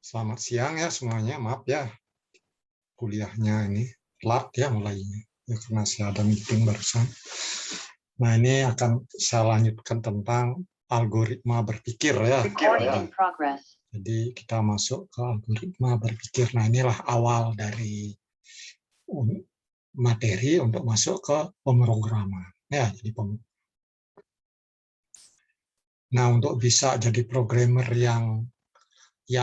Selamat siang ya semuanya, maaf ya kuliahnya ini telat ya mulainya ya karena saya ada meeting barusan. Nah ini akan saya lanjutkan tentang algoritma berpikir ya. Jadi kita masuk ke algoritma berpikir. Nah inilah awal dari materi untuk masuk ke pemrograman ya. Nah untuk bisa jadi programmer yang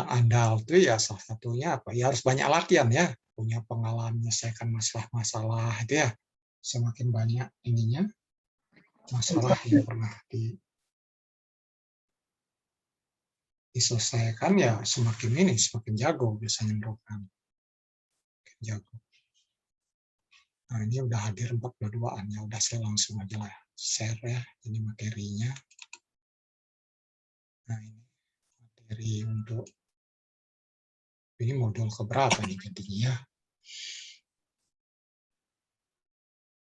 andal itu ya salah satunya apa ya, harus banyak latihan ya, punya pengalaman menyelesaikan masalah-masalah itu ya. Semakin banyak ininya masalah yang pernah diselesaikan ya semakin jago biasanya program, jago. Nah ini udah hadir 42-an ya, udah saya langsung aja lah share ya ini materinya. Nah ini materi untuk ini modul keberapa nih jadinya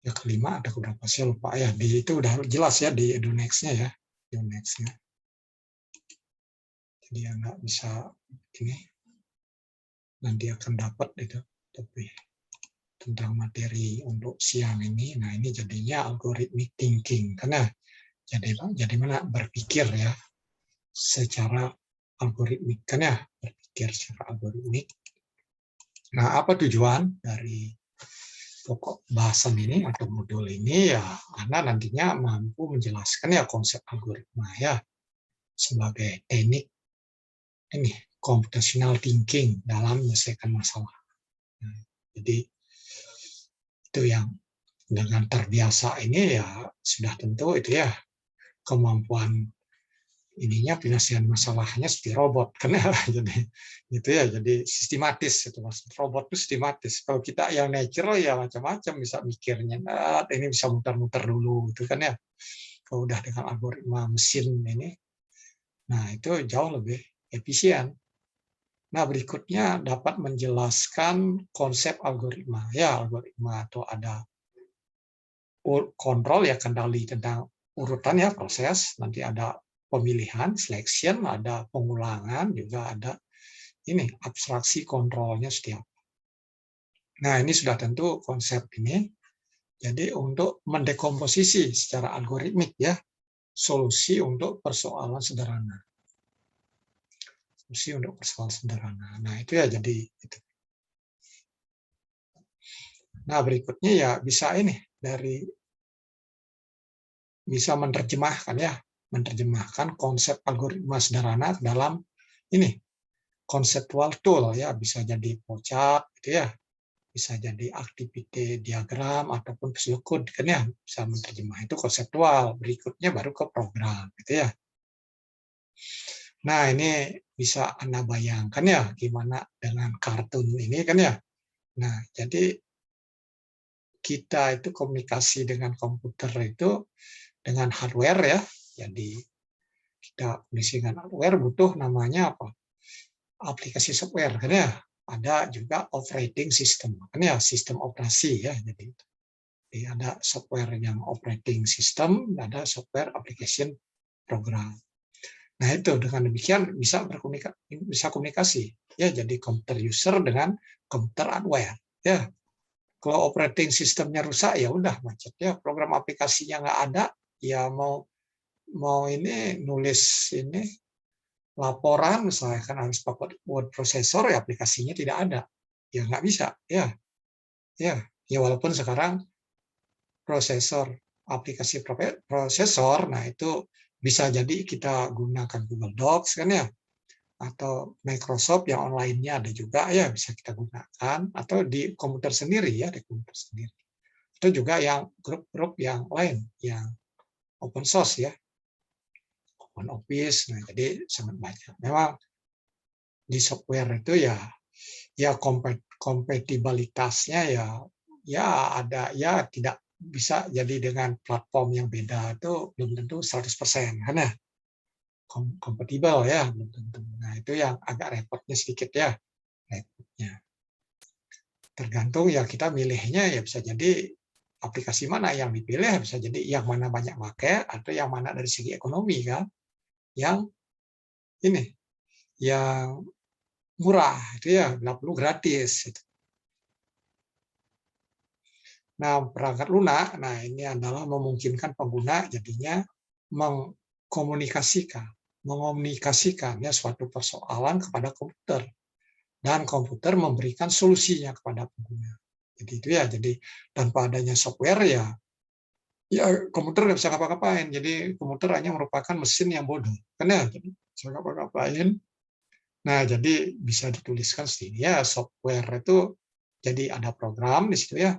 ya, kelima ada keberapa saya lupa ya, di itu udah jelas ya di EduNext-nya ya, EduNext-nya. Jadi ya nggak bisa ini, nanti akan dapat itu tapi tentang materi untuk siang ini. Nah ini jadinya algorithmic thinking, karena jadi mana berpikir ya secara algoritmik kan ya, berpikir secara algoritmik. Nah apa tujuan dari pokok bahasan ini atau modul ini ya, karena nantinya mampu menjelaskan ya konsep algoritma ya sebagai teknik ini computational thinking dalam menyelesaikan masalah. Nah, jadi itu yang dengan terbiasa ini ya sudah tentu itu ya kemampuan ininya penyelesaian masalahnya seperti robot kan ya. Jadi itu ya, jadi sistematis itu mas, robot itu sistematis. Kalau kita yang natural ya macam-macam bisa mikirnya, nah, ini bisa muter-muter dulu itu kan ya. Kalau udah dengan algoritma mesin ini, nah itu jauh lebih efisien. Nah berikutnya dapat menjelaskan konsep algoritma ya, algoritma atau ada kontrol ya, kendali tentang urutan ya, proses, nanti ada pemilihan, selection, ada pengulangan, juga ada ini abstraksi kontrolnya setiap. Nah ini sudah tentu konsep ini. Jadi untuk mendekomposisi secara algoritmik ya solusi untuk persoalan sederhana. Solusi untuk persoalan sederhana. Nah itu ya jadi itu. Nah berikutnya ya bisa ini dari bisa menerjemahkan ya, menerjemahkan konsep algoritma sederhana dalam ini konseptual tool ya, bisa jadi flowchart gitu ya, bisa jadi activity diagram ataupun pseudocode kan ya, bisa menerjemah itu konseptual. Berikutnya baru ke program gitu ya. Nah ini bisa Anda bayangkan ya gimana dengan kartun ini kan ya. Nah jadi kita itu komunikasi dengan komputer itu dengan hardware ya. Jadi kita komunikasi dengan hardware butuh namanya apa? Aplikasi software kan ya. Ada juga operating system kan ya, sistem operasi ya. Jadi ada software yang operating system, ada software application program. Nah itu dengan demikian bisa komunikasi ya, jadi komputer user dengan komputer hardware ya. Kalau operating sistemnya rusak ya udah macet ya, program aplikasinya nggak ada ya, mau ini nulis ini laporan misalnya kan harus pakai word processor ya, aplikasinya tidak ada ya nggak bisa ya. Ya walaupun sekarang prosesor aplikasi prosesor, nah itu bisa jadi kita gunakan Google Docs kan ya, atau Microsoft yang online-nya ada juga ya, bisa kita gunakan, atau di komputer sendiri ya, di komputer sendiri. Itu juga yang grup-grup yang lain yang open source ya, Open Office. Nah jadi sangat banyak. Memang di software itu ya kompatibilitasnya ya ada ya, tidak bisa jadi dengan platform yang beda itu belum tentu 100% kan ya, kompatibel ya belum tentu. Nah itu yang agak repotnya sedikit ya, repotnya. Tergantung ya kita milihnya ya, bisa jadi aplikasi mana yang dipilih, bisa jadi yang mana banyak pakai atau yang mana dari segi ekonomi kan. yang ini, yang murah, itu ya, nggak perlu gratis. Gitu. Nah, perangkat lunak, nah ini adalah memungkinkan pengguna jadinya mengkomunikasikan, mengomunikasikannya suatu persoalan kepada komputer, dan komputer memberikan solusinya kepada pengguna. Jadi itu ya, jadi tanpa adanya software ya komputer nggak bisa ngapa-ngapain. Jadi komputer hanya merupakan mesin yang bodoh, kan ya, jadi bisa ngapa-ngapain. Nah, jadi bisa dituliskan sini ya, software itu jadi ada program di situ ya,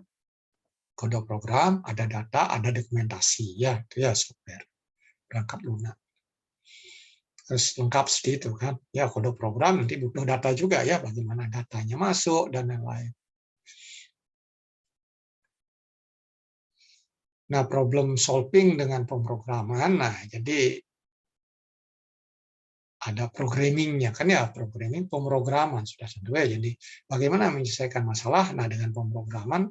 kode program, ada data, ada dokumentasi ya, itu ya software perangkat lunak. Terus lengkap seperti itu kan. Ya kode program nanti butuh data juga ya, bagaimana datanya masuk dan lain-lain. Nah, problem solving dengan pemrograman, nah jadi ada programmingnya kan ya, programming pemrograman sudah tentu ya. Jadi bagaimana menyelesaikan masalah, nah dengan pemrograman.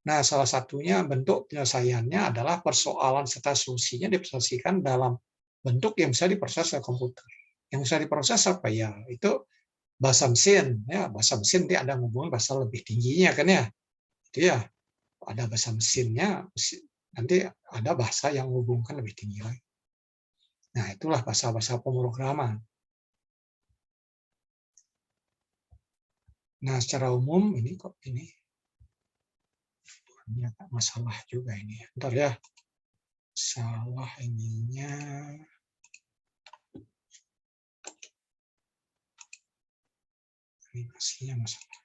Nah, salah satunya bentuk penyelesaiannya adalah persoalan serta solusinya dipresentasikan dalam bentuk yang bisa diproses oleh komputer. Yang bisa diproses apa ya? Itu bahasa mesin, ya bahasa mesin nanti ada hubungan bahasa lebih tingginya kan ya. Itu ya, ada bahasa mesinnya, nanti ada bahasa yang menghubungkan lebih tinggi lagi. Nah, itulah bahasa-bahasa pemrograman. Nah, secara umum ini kok ini masalah juga ini. Bentar ya. Salah ininya. Animasinya masalah.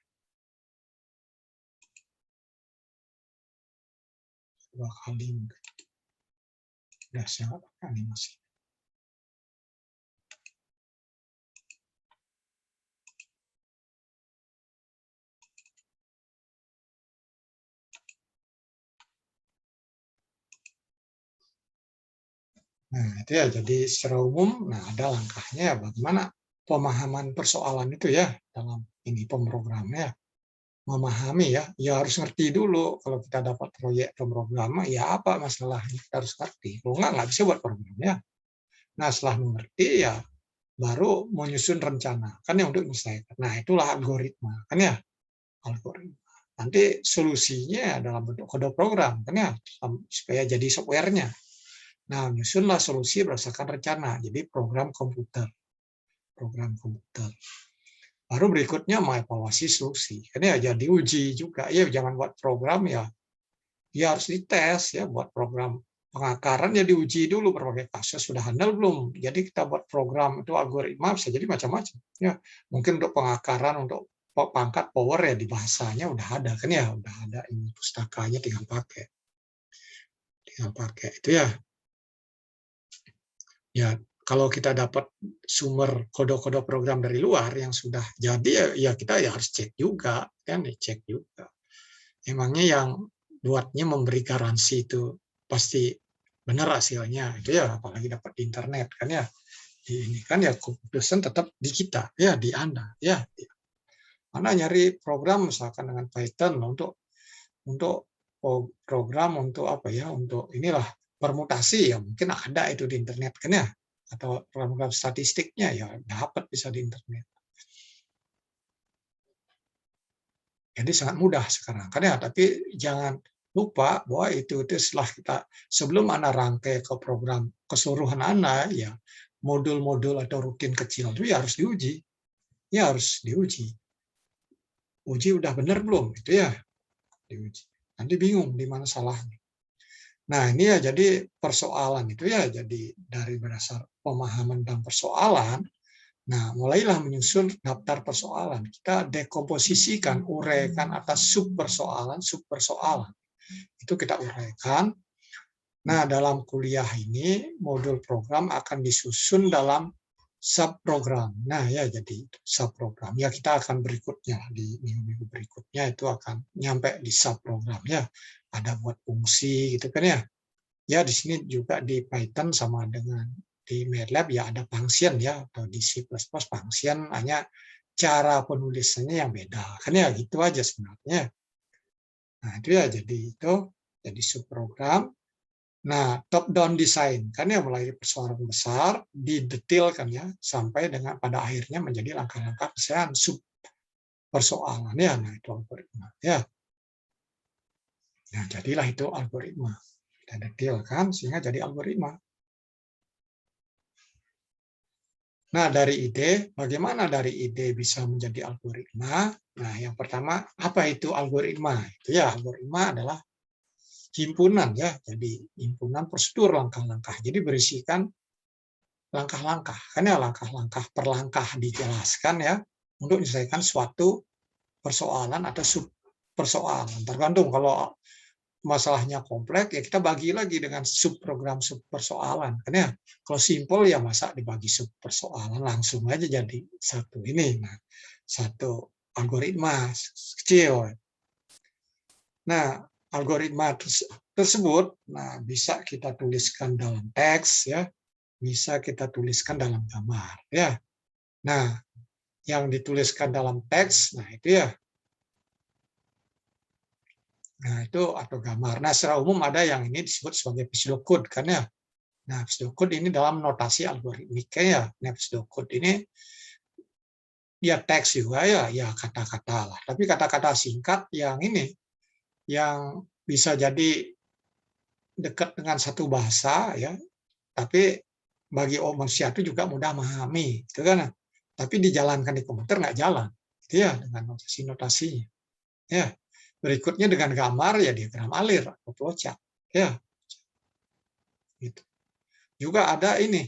Dua kali. Udah saya pakai animasi. Nah, itu ya, jadi secara umum, nah ada langkahnya ya, bagaimana pemahaman persoalan itu ya, dalam ini pemrograman ya, memahami ya, ya harus ngerti dulu, kalau kita dapat proyek pemrograman, ya apa masalahnya, kita harus ngerti, kalau nggak bisa buat program ya. Nah, setelah mengerti ya, baru menyusun rencana, kan yang untuk menyelesaikan. Nah, itulah algoritma, kan ya, algoritma. Nanti solusinya dalam bentuk kode program, kan ya, supaya jadi software-nya. Nah, menyusunlah solusi berdasarkan rencana, jadi program komputer. Program komputer. Baru berikutnya mengevaluasi solusi. Kan ya jadi uji juga. Ya jangan buat program ya. Ya harus dites ya, buat program pengakaran ya diuji dulu berbagai kasus sudah handal belum. Jadi kita buat program itu algoritma bisa jadi macam-macam. Ya, mungkin untuk pengakaran, untuk pangkat power ya di bahasanya udah ada kan ya, udah ada ini pustakanya tinggal pakai. Tinggal pakai itu ya. Ya, kalau kita dapat sumber kode-kode program dari luar yang sudah jadi, ya kita ya harus cek juga, kan cek juga. Emangnya yang buatnya memberi garansi itu pasti benar hasilnya, itu ya apalagi dapat di internet kan ya. Ini kan ya keputusan tetap di kita, ya di Anda, ya. Anda nyari program misalkan dengan Python untuk program untuk apa ya, untuk inilah permutasi ya mungkin ada itu di internet kan ya, atau program statistiknya ya dapat bisa di internet. Jadi sangat mudah sekarang kan ya, tapi jangan lupa bahwa itu setelah kita sebelum Anda rangkai ke program keseluruhan Anda ya, modul-modul atau rutin kecil itu ya harus diuji. Ya harus diuji. Uji udah benar belum? Itu ya diuji. Nanti bingung di mana salahnya. Nah, ini ya jadi persoalan itu ya, jadi dari berdasar pemahaman dan persoalan, nah mulailah menyusun daftar persoalan. Kita dekomposisikan, uraikan atas sub-persoalan. Itu kita uraikan. Nah, dalam kuliah ini, modul program akan disusun dalam subprogram. Nah, ya jadi subprogram. Ya kita akan berikutnya, di minggu-minggu berikutnya itu akan nyampe di subprogram ya. Ada buat fungsi gitu kan ya. Ya, di sini juga di Python sama dengan di MATLAB ya ada function ya, atau di C++ function, hanya cara penulisannya yang beda. Kan ya gitu aja sebenarnya. Nah, itu ya jadi subprogram. Nah, top down design kan ya, mulai persoalan besar, didetailkan ya, sampai dengan pada akhirnya menjadi langkah-langkah penyelesaian sub persoalan ya. Nah, itu algoritma ya. Nah, jadilah itu algoritma. Kita detailkan sehingga jadi algoritma. Nah, dari ide, bagaimana dari ide bisa menjadi algoritma? Nah, yang pertama, apa itu algoritma? Itu ya, algoritma adalah himpunan ya, jadi himpunan prosedur langkah-langkah. Jadi berisikan langkah-langkah, kan ya, langkah-langkah per langkah dijelaskan ya, untuk menyelesaikan suatu persoalan atau sub persoalan. Tergantung, kalau masalahnya kompleks ya kita bagi lagi dengan sub program sub persoalan, kan ya. Kalau simpel ya masa dibagi sub persoalan, langsung aja jadi satu ini. Nah, satu algoritma kecil. Nah, algoritma tersebut nah bisa kita tuliskan dalam teks ya, bisa kita tuliskan dalam gambar ya. Nah, yang dituliskan dalam teks, nah itu ya. Nah, itu atau gambar. Nah, secara umum ada yang ini disebut sebagai pseudocode kan ya. Nah, pseudocode ini dalam notasi algoritmika ya. Nah, pseudocode ini ya teks juga ya, ya kata-kata lah. Tapi kata-kata singkat yang ini, yang bisa jadi dekat dengan satu bahasa ya, tapi bagi manusia itu juga mudah memahami, itu kan. Tapi dijalankan di komputer nggak jalan, itu ya dengan notasi-notasinya. Ya, berikutnya dengan gambar ya diagram alir atau flowchart, ya gitu. Juga ada ini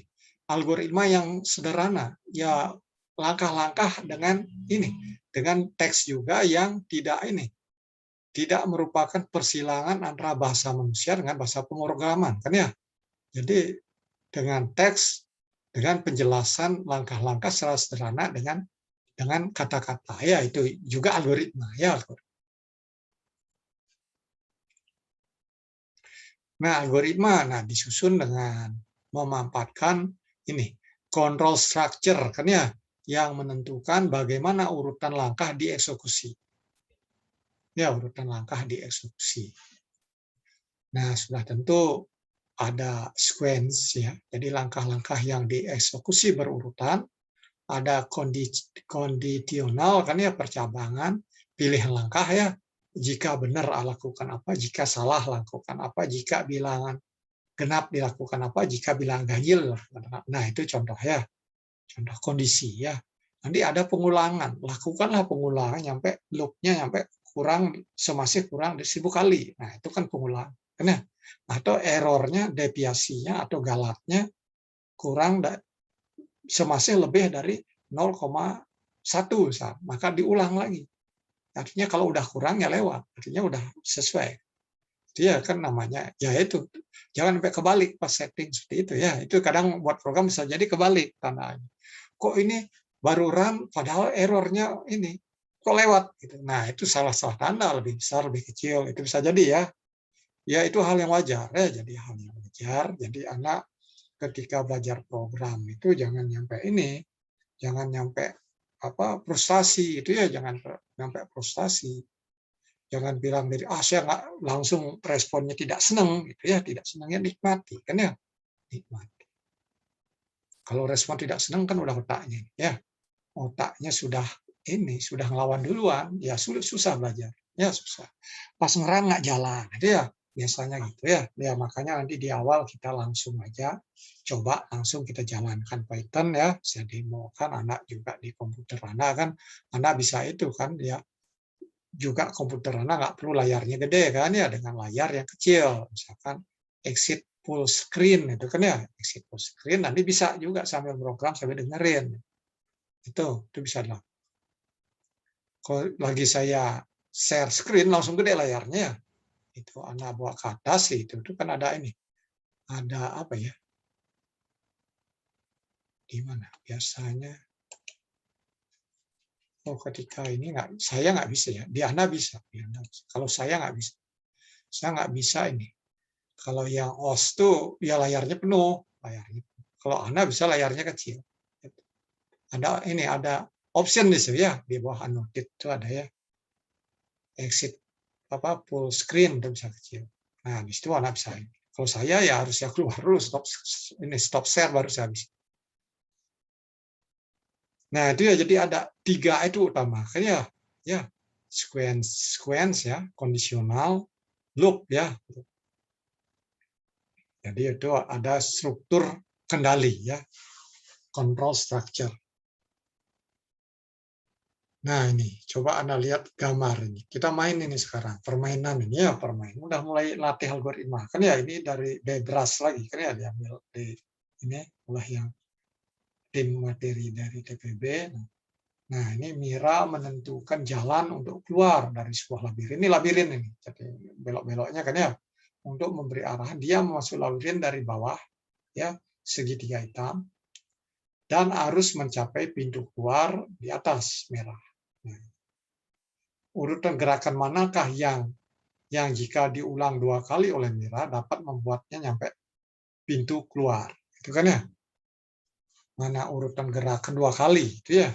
algoritma yang sederhana, ya langkah-langkah dengan ini, dengan teks juga yang tidak ini, tidak merupakan persilangan antara bahasa manusia dengan bahasa pemrograman, kan ya. Jadi dengan teks, dengan penjelasan langkah-langkah secara sederhana dengan kata-kata, ya itu juga algoritma, ya. Nah, algoritma disusun dengan memanfaatkan ini control structure kan ya, yang menentukan bagaimana urutan langkah dieksekusi. Ya, urutan langkah dieksekusi. Nah, sudah tentu ada sequence ya. Jadi langkah-langkah yang dieksekusi berurutan, ada kondisional kan ya, percabangan, pilihan langkah ya. Jika benar lakukan apa, jika salah lakukan apa, jika bilangan genap dilakukan apa, jika bilang ganjil. Nah, itu contoh ya, contoh kondisi ya. Nanti ada pengulangan, lakukanlah pengulangan sampai loopnya sampai kurang semasih kurang 1000 kali. Nah, itu kan pengulangan. Nah, atau errornya, deviasinya atau galatnya kurang semasih lebih dari 0,1 maka diulang lagi. Artinya kalau udah kurang ya lewat, artinya udah sesuai. Dia kan namanya ya itu, jangan sampai kebalik pas setting seperti itu ya. Itu kadang buat program bisa jadi kebalik tandanya. Kok ini baru run padahal errornya ini kok lewat gitu. Nah, itu salah-salah tanda, lebih besar lebih kecil itu bisa jadi ya. Ya itu hal yang wajar ya, jadi hal yang wajar. Jadi anak ketika belajar program itu jangan nyampe ini, jangan nyampe apa frustasi itu ya, jangan nyampe frustasi. Jangan bilang dari saya nggak langsung responnya tidak senang gitu ya, tidak senangnya nikmati kan ya, nikmati. Kalau respon tidak senang kan udah otaknya ya, otaknya sudah ini sudah ngelawan duluan ya, sulit susah belajar ya, susah. Pas ngerang nggak jalan itu ya, biasanya gitu ya. Ya makanya nanti di awal kita langsung aja coba langsung kita jalankan Python ya, saya demokan anak juga di komputer anak kan, anak bisa itu kan ya, juga komputer Anda nggak perlu layarnya gede kan ya, dengan layar yang kecil, misalkan exit full screen itu kan ya, exit full screen nanti bisa juga sambil program sambil dengerin. Itu bisa dilakukan. Kalau lagi saya share screen langsung gede layarnya ya. Itu Anda bawa ke atas itu kan ada ini. Ada apa ya? Di mana? Biasanya ketika ini saya nggak bisa ya. Di Anda bisa. Kalau saya nggak bisa. Saya nggak bisa ini. Kalau yang OS tuh ya layarnya penuh, layarnya. Kalau Anda bisa layarnya kecil. Ada option di situ ya, di bawah annotate itu ada ya, exit full screen itu bisa kecil. Nah, di situ Anda bisa Kalau saya ya harus ya keluar dulu, stop share baru saya bisa. Nah, itu ya, jadi ada 3 itu utama. Kan ya sequence ya, kondisional, loop ya. Jadi itu ada struktur kendali ya, control structure. Nah, ini coba Anda lihat gambar ini. Kita main ini sekarang, permainan ini ya, permainan. Udah mulai latih algoritma. Kan ya ini dari Debras lagi, kan ya diambil di ini oleh yang tim materi dari TPB. Nah, ini Mira menentukan jalan untuk keluar dari sebuah labirin. Ini labirin ini. Jadi belok-beloknya kan ya. Untuk memberi arahan, dia masuk labirin dari bawah, ya, segitiga hitam, dan harus mencapai pintu keluar di atas merah. Nah, urutan gerakan manakah yang jika diulang 2 kali oleh Mira dapat membuatnya nyampe pintu keluar. Itu kan ya. Mana urutan gerakan 2 kali, itu ya.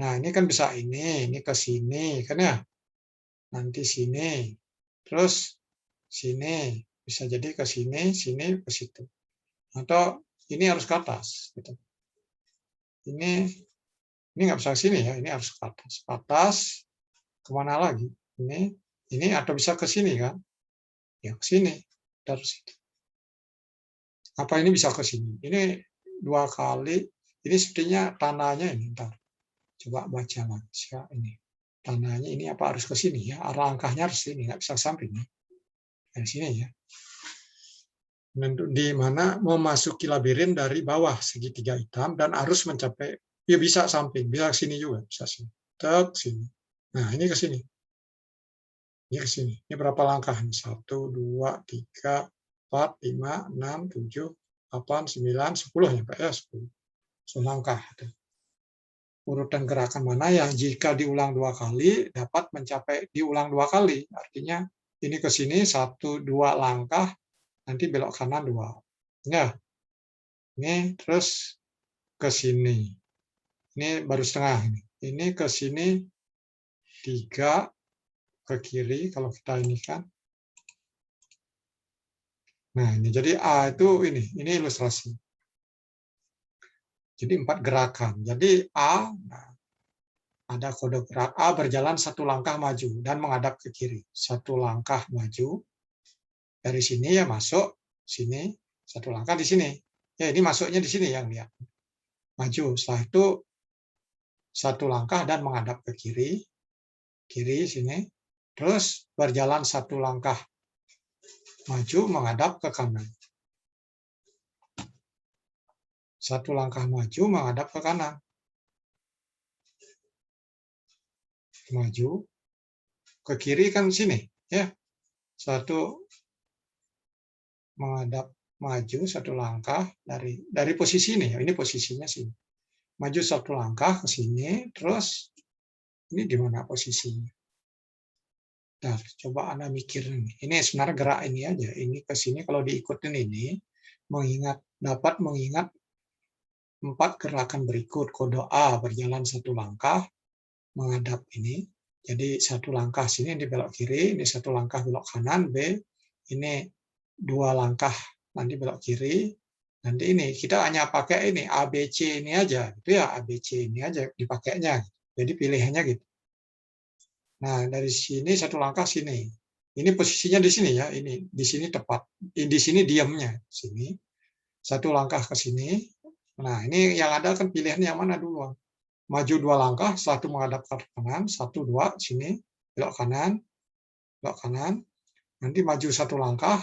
Nah, ini kan bisa ini ke sini, kan ya. Nanti sini, terus sini, bisa jadi ke sini, sini, ke situ. Atau ini harus ke atas. Gitu. Ini nggak bisa ke sini ya, ini harus ke atas. Ke atas, kemana lagi? Ini atau bisa ke sini kan? Ya ke sini, terus apa ini bisa ke sini? Ini 2 kali, ini sepertinya tanahnya ini, ntar. Coba baca lagi ya, ini. Tanahnya ini apa harus ke sini ya? Arah langkahnya harus sini, nggak bisa ke samping ya. Dari sini ya. Di mana memasuki labirin dari bawah segitiga hitam dan harus mencapai, ya bisa samping, bisa ke sini juga, bisa sini. Tek sini. Nah, ini ke sini. Ini ke sini. Ini berapa langkah? 1, 2, 3, 4, 5, 6, 7, 8, 9, 10 ya Pak ya, 10. 10 langkah. Urutan gerakan mana yang jika diulang 2 kali dapat mencapai diulang 2 kali. Artinya ini ke sini 1, 2 langkah, nanti belok kanan 2. Ya. Ini terus ke sini. Ini baru setengah ini. Ini ke sini 3 ke kiri kalau kita ini kan. Nah, ini jadi A itu ini ilustrasi. Jadi 4 gerakan. Jadi A, nah, ada kode gerak A berjalan 1 langkah maju dan menghadap ke kiri. 1 langkah maju. Dari sini ya masuk, sini, 1 langkah di sini. Ya ini masuknya di sini yang lihat. Maju. Setelah itu 1 langkah dan menghadap ke kiri. Kiri sini. Terus berjalan 1 langkah maju menghadap ke kanan. 1 langkah maju menghadap ke kanan. Maju ke kiri kan sini ya. 1 menghadap maju 1 langkah dari posisi ini ya. Ini posisinya sini. Maju 1 langkah ke sini, terus ini di mana posisinya? Nah, coba Anda mikir ini. Ini sebenarnya gerak ini aja. Ini ke sini kalau diikutin ini dapat mengingat 4 gerakan berikut. Kode A berjalan 1 langkah menghadap ini. Jadi 1 langkah sini dibelok kiri, ini 1 langkah belok kanan, B ini 2 langkah nanti belok kiri. Nanti ini kita hanya pakai ini ABC ini aja, itu ya ABC ini aja dipakainya. Jadi pilihannya gitu. Nah, dari sini 1 langkah sini. Ini posisinya di sini ya, ini di sini tepat. Di sini diamnya, sini. 1 langkah ke sini. Nah, ini yang ada kan pilihan yang mana dulu. Maju 2 langkah, 1 menghadap ke kanan, 1, 2, sini, belok kanan, nanti maju 1 langkah,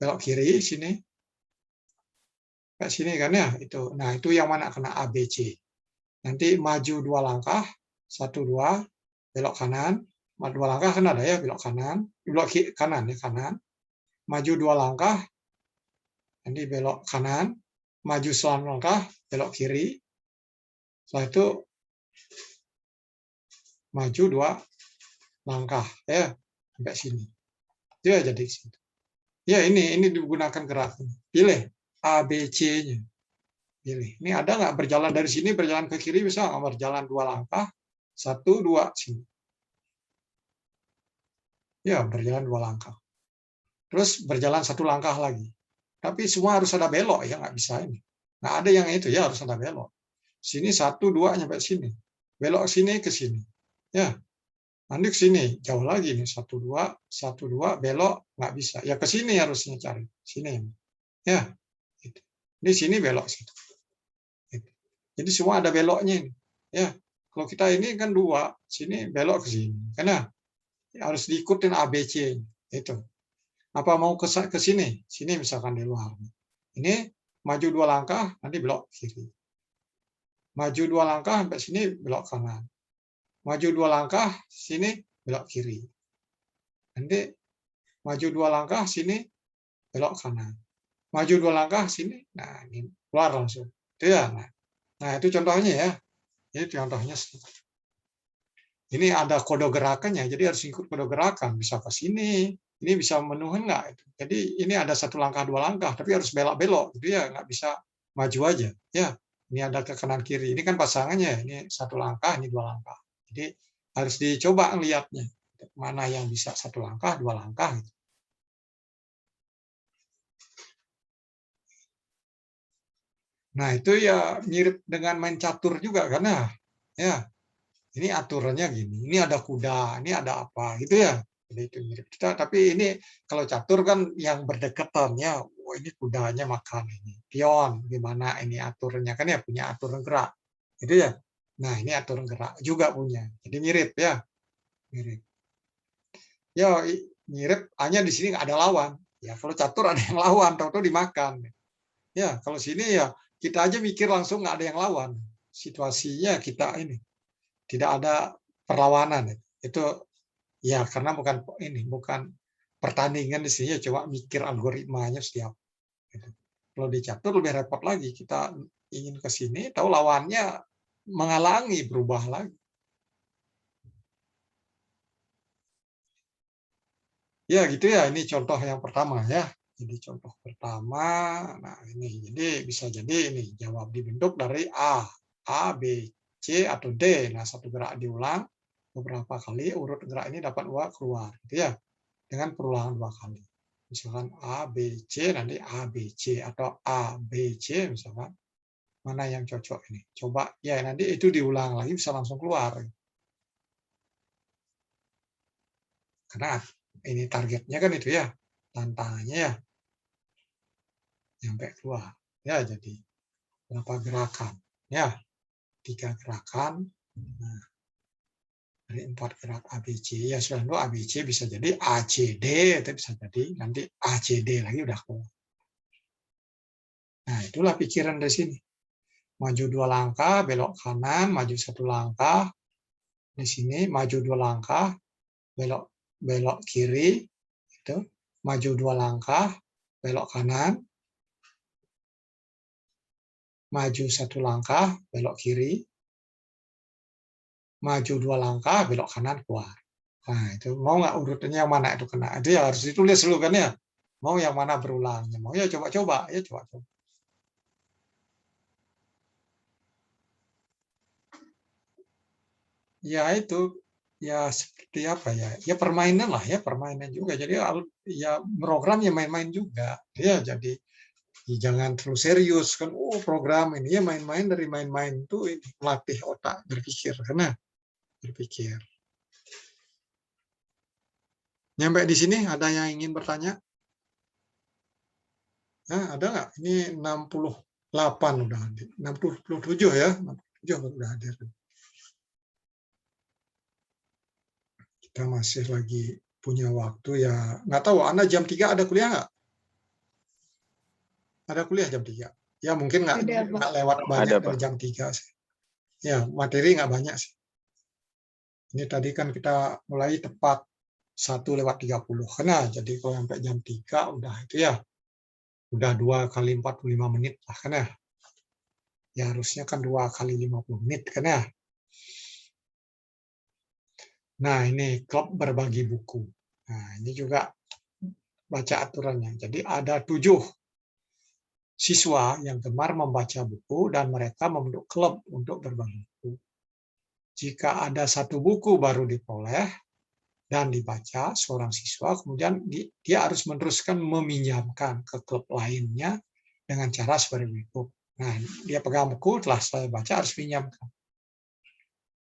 belok kiri, sini, kayak sini kan ya, itu. Nah, itu yang mana kena ABC. Nanti maju 2 langkah, 1, 2, belok kanan, 2 langkah kan ada ya, belok kanan, belok kanan ya, kanan, maju 2 langkah, nanti belok kanan, maju 1 langkah, belok kiri, setelah itu maju 2 langkah ya, sampai sini. Itu ya jadi sini. Ya ini digunakan gerak. Pilih ABC-nya. Pilih. Ini ada nggak berjalan dari sini, berjalan ke kiri, bisa nggak berjalan 2 langkah, 1, 2, sini. Ya, berjalan 2 langkah. terus berjalan satu langkah lagi. Tapi semua harus ada belok ya, nggak bisa ini. Nggak ada yang itu ya harus ada belok. Sini 1, 2 nyampe sini. Belok sini ke sini. Ya, nanti ke sini jauh lagi nih 1, 2, belok nggak bisa. Ya ke sini harusnya cari. Sini. Ya, gitu. Di sini belok situ. Gitu. Jadi semua ada beloknya ini. Ya, kalau kita ini kan 2, sini belok ke sini. Karena harus diikutin ABC itu. Apa mau ke sini? Sini misalkan di luar. Ini maju 2 langkah, nanti belok kiri. Maju 2 langkah sampai sini belok kanan. Maju 2 langkah, sini belok kiri. Nanti maju 2 langkah, sini belok kanan. Maju 2 langkah, sini, nah ini keluar langsung. Itu ya. Nah, itu contohnya ya. Ini contohnya. Ini ada kode gerakannya, jadi harus ikut kode gerakan. Bisa ke sini, ini bisa memenuhi nggak? Jadi ini ada 1 langkah, 2 langkah, tapi harus belok-belok. Gitu ya, nggak bisa maju aja. Ya, ini ada ke kanan kiri. Ini kan pasangannya, ini 1 langkah, ini 2 langkah. Jadi harus dicoba ngelihatnya. Mana yang bisa 1 langkah, 2 langkah. Gitu. Nah, itu ya mirip dengan main catur juga, karena ya ini aturannya gini, ini ada kuda, ini ada apa, gitu ya. Jadi itu mirip kita, tapi ini kalau catur kan yang berdekatan ya. Oh, ini kudanya makan ini. Pion, gimana ini aturannya kan ya punya aturan gerak, gitu ya. Nah ini aturan gerak juga punya, jadi mirip ya, mirip. Ya mirip, hanya di sini nggak ada lawan. Ya kalau catur ada yang lawan, tahu-tahu dimakan. Ya kalau sini ya kita aja mikir langsung nggak ada yang lawan. Situasinya kita ini tidak ada perlawanan. Itu ya karena bukan pertandingan di sini, coba mikir algoritmanya setiap. Gitu. Kalau di catur lebih repot lagi, kita ingin ke sini, tahu lawannya menghalangi, berubah lagi. Ya gitu ya, ini contoh yang pertama ya. Jadi contoh pertama, nah ini jadi bisa jadi ini jawab dibentuk dari A, B, C atau D. Nah satu gerak diulang beberapa kali, urut gerak ini dapat 2 keluar, gitu ya. Dengan perulangan 2 kali. Misalkan A, B, C, nanti A, B, C, atau A, B, C, misalkan. Mana yang cocok ini? Coba, ya nanti itu diulang lagi bisa langsung keluar. Karena ini targetnya kan itu ya, tantangannya ya, sampai keluar. Ya, jadi berapa gerakan? Ya, 3 gerakan. Nah, dari 4 gerak ABC, ya selalu ABC bisa jadi ACD, itu bisa jadi nanti ACD lagi udah keluar. Nah, itulah pikiran dari sini. Maju 2 langkah, belok kanan, maju 1 langkah. Di sini maju 2 langkah, belok belok kiri, itu. Maju 2 langkah, belok kanan. Maju 1 langkah, belok kiri. Maju 2 langkah, belok kanan, keluar. Nah, itu mau nggak urutannya yang mana itu kena? Itu ya harus ditulis dulu kan ya. Mau yang mana berulangnya? Mau ya coba-coba, ya coba-coba. Ya itu, ya seperti apa ya? Ya permainan lah ya, permainan juga. Jadi ya program ya main-main juga. Ya jadi ya, jangan terlalu serius kan. Oh program ini ya main-main, dari main-main itu melatih otak berpikir karena berpikir. Nyampe di sini ada yang ingin bertanya? Nah, ada nggak? Ini 68 udah hadir. 67 ya, 67 udah hadir. Kita masih lagi punya waktu ya. Nggak tahu, Anda jam 3 ada kuliah nggak? Ada kuliah jam 3. Ya mungkin nggak lewat banyak Ada, dari Pak. jam 3 sih. Ya, materi nggak banyak sih. Ini tadi kan kita mulai tepat 1:30. Karena jadi kalau sampai jam 3 udah itu ya. Udah 2 kali 45 menit lah kan ya. Ya harusnya kan 2 kali 50 menit kan ya. Nah, ini klub berbagi buku. Nah, ini juga baca aturannya. Jadi ada 7 siswa yang gemar membaca buku dan mereka membentuk klub untuk berbagi buku. Jika ada 1 buku baru diperoleh, dan dibaca seorang siswa, kemudian dia harus meneruskan meminjamkan ke klub lainnya dengan cara seperti itu. Nah, dia pegang buku, telah saya baca harus pinjamkan.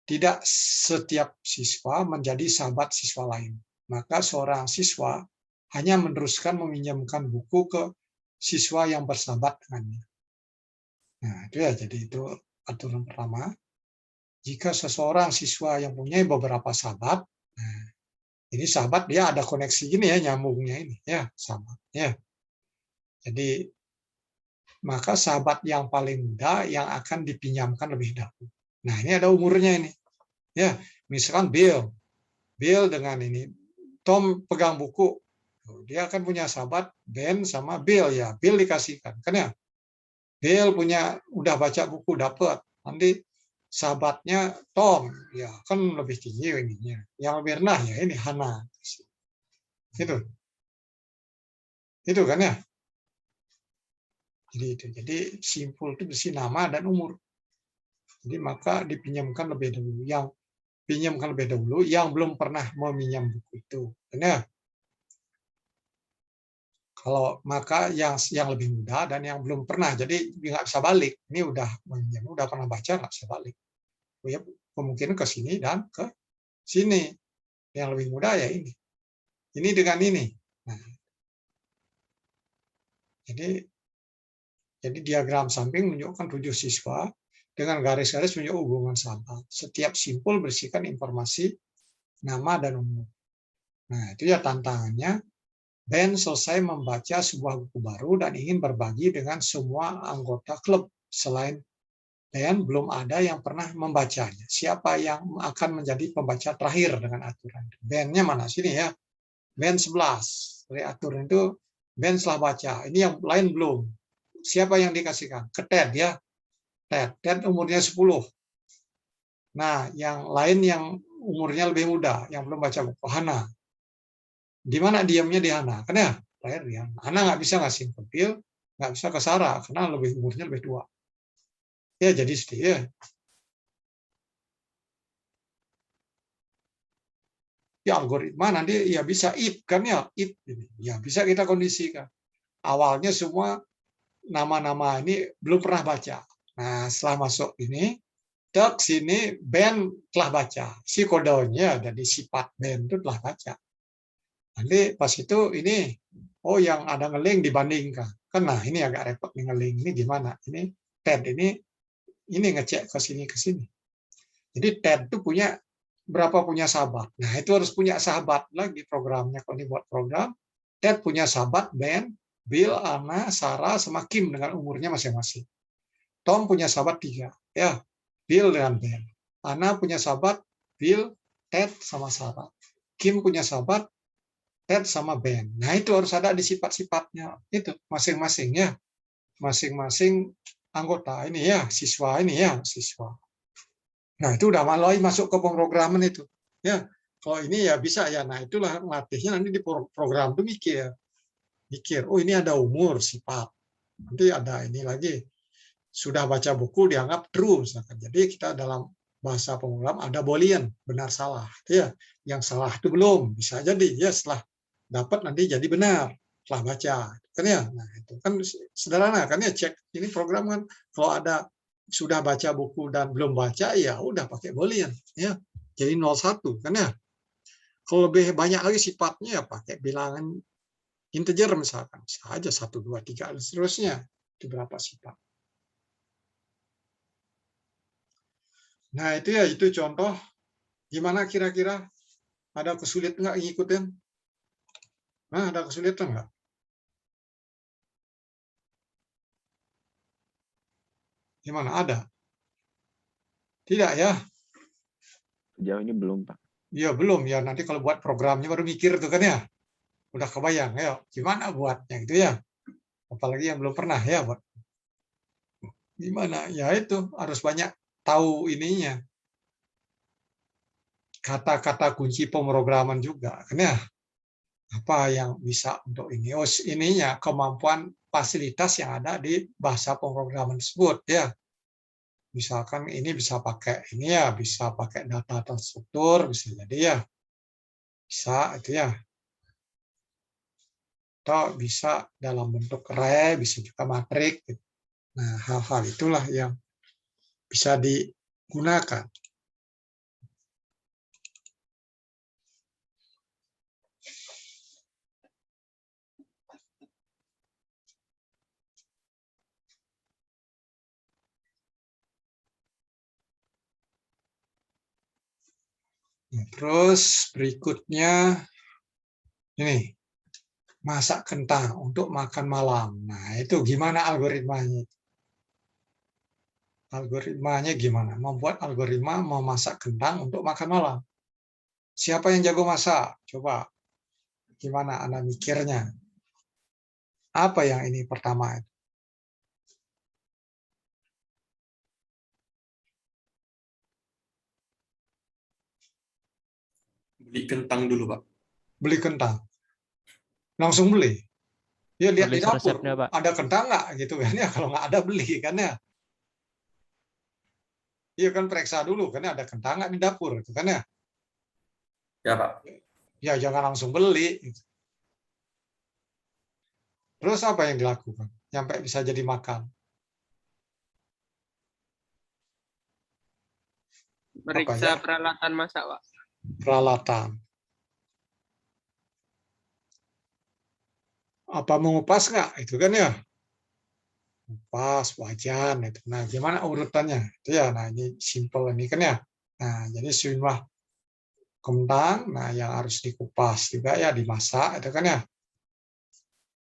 Tidak setiap siswa menjadi sahabat siswa lain. Maka seorang siswa hanya meneruskan meminjamkan buku ke siswa yang bersahabat dengannya. Nah, itu ya, jadi itu aturan pertama. Jika seseorang siswa yang punya beberapa sahabat, nah, ini sahabat dia ada koneksi gini ya, nyambungnya ini ya, sahabat ya. Jadi maka sahabat yang paling muda yang akan dipinjamkan lebih dahulu. Nah, ini ada umurnya ini. Ya, misalkan Bill. Bill dengan ini Tom pegang buku. Dia akan punya sahabat Ben sama Bill ya. Bill dikasihkan kan ya. Bill punya udah baca buku dapat. Nanti sahabatnya Tom ya kan lebih tinggi ininya. Yang lebih rendah ya ini Hana. Itu kan ya. Jadi simpul itu berisi nama dan umur. Jadi maka dipinjamkan lebih dahulu. Yang pinjamkan lebih dahulu yang belum pernah meminjam buku itu. Benar? Kalau maka yang lebih muda dan yang belum pernah, jadi nggak bisa balik. Ini udah meminjam, udah pernah baca nggak bisa balik. Ya, kemungkinan ke sini dan ke sini. Yang lebih muda ya ini. Ini dengan ini. Nah, jadi diagram samping menunjukkan 7 siswa dengan garis-garis menunjuk hubungan sahabat. Setiap simpul berisikan informasi nama dan umur. Nah, itu ya tantangannya. Ben selesai membaca sebuah buku baru dan ingin berbagi dengan semua anggota klub. Selain Ben, belum ada yang pernah membacanya. Siapa yang akan menjadi pembaca terakhir dengan aturan? Ben-nya mana? Sini ya. Ben 11. Dari aturan itu, Ben setelah baca. Ini yang lain belum. Siapa yang dikasihkan? Ke Ted ya. Ted umurnya 10. Nah, yang lain yang umurnya lebih muda, yang belum baca buku, Hana. Di mana diamnya di Hana? Kan ya, terakhir dia. Hana nggak bisa ngasih ke Bill, nggak bisa ke Sarah, karena umurnya lebih tua. Ya, jadi sedih ya. Ya, algoritma nanti ya bisa if, kan ya, if. Ya, bisa kita kondisikan. Awalnya semua nama-nama ini belum pernah baca. Nah, setelah masuk ini, tek sini Ben telah baca. Si kodenya jadi sifat Ben itu telah baca. Nanti pas itu ini, oh yang ada ngeling dibandingkan. Kan nah ini agak repot nih ngeling. Ini gimana? Ini Ted ini ngecek ke sini ke sini. Jadi Ted itu punya sahabat. Nah itu harus punya sahabat lagi programnya. Kalau dibuat program, Ted punya sahabat Ben, Bill, Anna, Sarah, sama Kim dengan umurnya masing-masing. Tom punya sahabat 3, ya Bill dengan Ben. Anna punya sahabat Bill, Ted, sama Sarah. Kim punya sahabat Ted sama Ben. Nah itu harus ada di sifat-sifatnya itu masing-masing ya, masing-masing anggota ini ya, siswa ini ya, siswa. Nah itu udah mulai masuk ke pemrograman itu ya. Kalau ini ya bisa ya. Nah itulah latihnya nanti di program tuh mikir. Oh ini ada umur sifat. Nanti ada ini lagi. Sudah baca buku dianggap true misalkan. Jadi kita dalam bahasa pemrogram ada boolean benar salah ya. Yang salah itu belum bisa jadi ya setelah dapat nanti jadi benar setelah baca kan ya. Nah itu kan sederhana kan ya, cek ini program kan kalau ada sudah baca buku dan belum baca ya udah pakai boolean ya, jadi 01 kan ya. Kalau lebih banyak lagi sifatnya ya pakai bilangan integer misalkan, bisa aja 1 2 3 dan seterusnya. Itu berapa sifat. Nah itu ya, itu contoh. Gimana kira-kira, ada kesulitan nggak ngikutin? Nah ada kesulitan nggak? Gimana, ada? Tidak ya? Sejauh ini belum, Pak. Ya belum ya, nanti kalau buat programnya baru mikir tuh kan ya. Udah kebayang, ya gimana buatnya gitu ya. Apalagi yang belum pernah ya buat. Gimana? Ya itu harus banyak tahu ininya. Kata-kata kunci pemrograman juga kan ya. Apa yang bisa untuk ini? Oh, ininya kemampuan fasilitas yang ada di bahasa pemrograman tersebut ya. Misalkan ini bisa pakai ini ya, bisa pakai data terstruktur bisa jadi ya. bisa itu ya. Atau bisa dalam bentuk bisa juga matrik. Gitu. Nah, hal-hal itulah yang bisa digunakan. Terus berikutnya ini, masak kentang untuk makan malam. Nah, itu gimana algoritmanya? Algoritmanya gimana? Membuat algoritma memasak kentang untuk makan malam. Siapa yang jago masak? Coba, gimana Anda mikirnya? Apa yang ini pertama? Beli kentang dulu, Pak. Beli kentang. Langsung beli. Dia lihat di Tulis dapur, resepnya, Pak. ada kentang nggak? Gitu kan ya. Kalau nggak ada, beli kan ya. Iya kan periksa dulu, kan ya, ada kentang nggak di dapur, itu kan ya. Ya, Pak. Ya jangan langsung beli. Terus apa yang dilakukan? Sampai bisa jadi makan. Periksa ya? peralatan masak, Pak. Peralatan. Apa mengupas nggak? Itu kan ya. Kupas, wajan. Itu. Nah, gimana urutannya? Itu ya. Nah, ini simple ini kan ya. Nah, jadi sejumlah kentang, nah yang harus dikupas juga ya, dimasak, itu kan ya.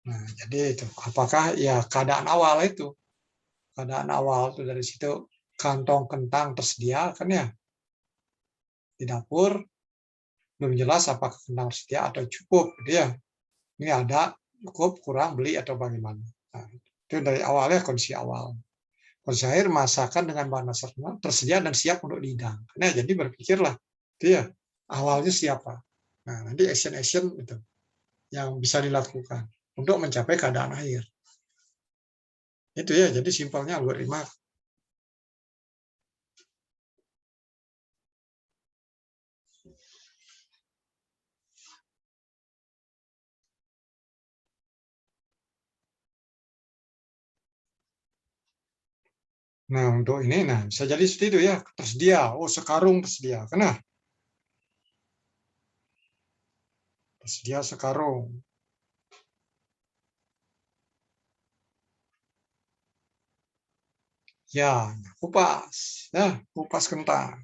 Nah, jadi itu. Apakah ya keadaan awal itu? Keadaan awal itu dari situ kantong kentang tersedia kan ya di dapur, belum jelas apakah kentang tersedia atau cukup, gitu ya. Ini ada, cukup, kurang, beli atau bagaimana. Nah, itu dari awalnya kondisi awal. Kondisi akhir masakan dengan bahan dasar tersedia dan siap untuk dihidang. Nah, jadi berpikirlah, itu ya awalnya siapa. Nah, nanti action-action itu yang bisa dilakukan untuk mencapai keadaan akhir. Itu ya, jadi simpelnya algoritma. Nah, untuk ini, nah bisa jadi seperti itu ya, tersedia. Oh, sekarung tersedia. Karena tersedia sekarung. Ya, kupas. Ya, kupas kentang.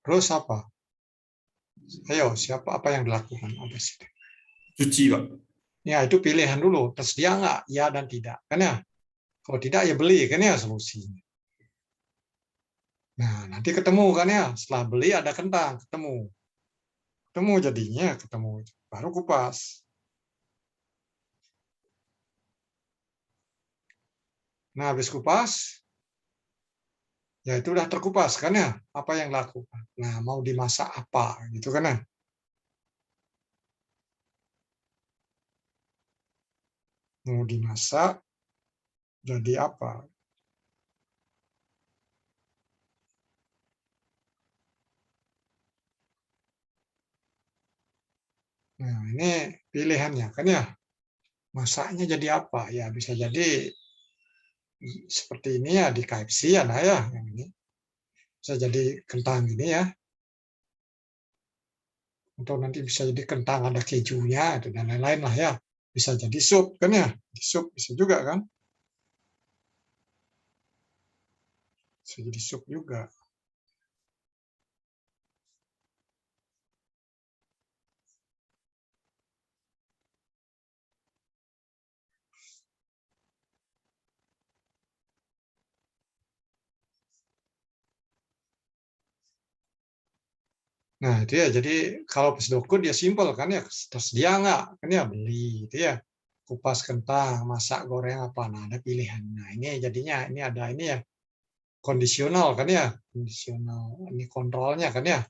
Terus apa? Ayo, siapa apa yang dilakukan? Apa sih? Cuci, Pak. Ya, itu pilihan dulu. Tersedia nggak? Ya dan tidak. Kan ya? Kalau tidak, ya beli. Kan ya solusinya. Nah, nanti ketemu kan ya. Setelah beli ada kentang. Ketemu. Ketemu jadinya. Ketemu. Baru kupas. Nah, habis kupas, ya itu udah terkupas kan ya. Apa yang lakukan? Nah, mau dimasak apa? Gitu kan ya. Mau dimasak jadi apa? Nah, ini pilihannya kan ya. Masaknya jadi apa? Ya bisa jadi seperti ini ya di KFC ada ya yang ini. Bisa jadi kentang ini ya. Atau nanti bisa jadi kentang ada kejunya itu dan lain-lain lah ya. Bisa jadi sup kan ya. Di sup bisa juga kan. Bisa jadi sup juga. Nah, itu ya. Jadi kalau pas doku dia simpel kan ya, tersedia nggak? Kan ya beli, itu ya. kupas kentang, masak, goreng apa. Nah, ada pilihan. Nah, ini jadinya ini ada ini ya, kondisional kan ya, kondisional. Ini kontrolnya kan ya.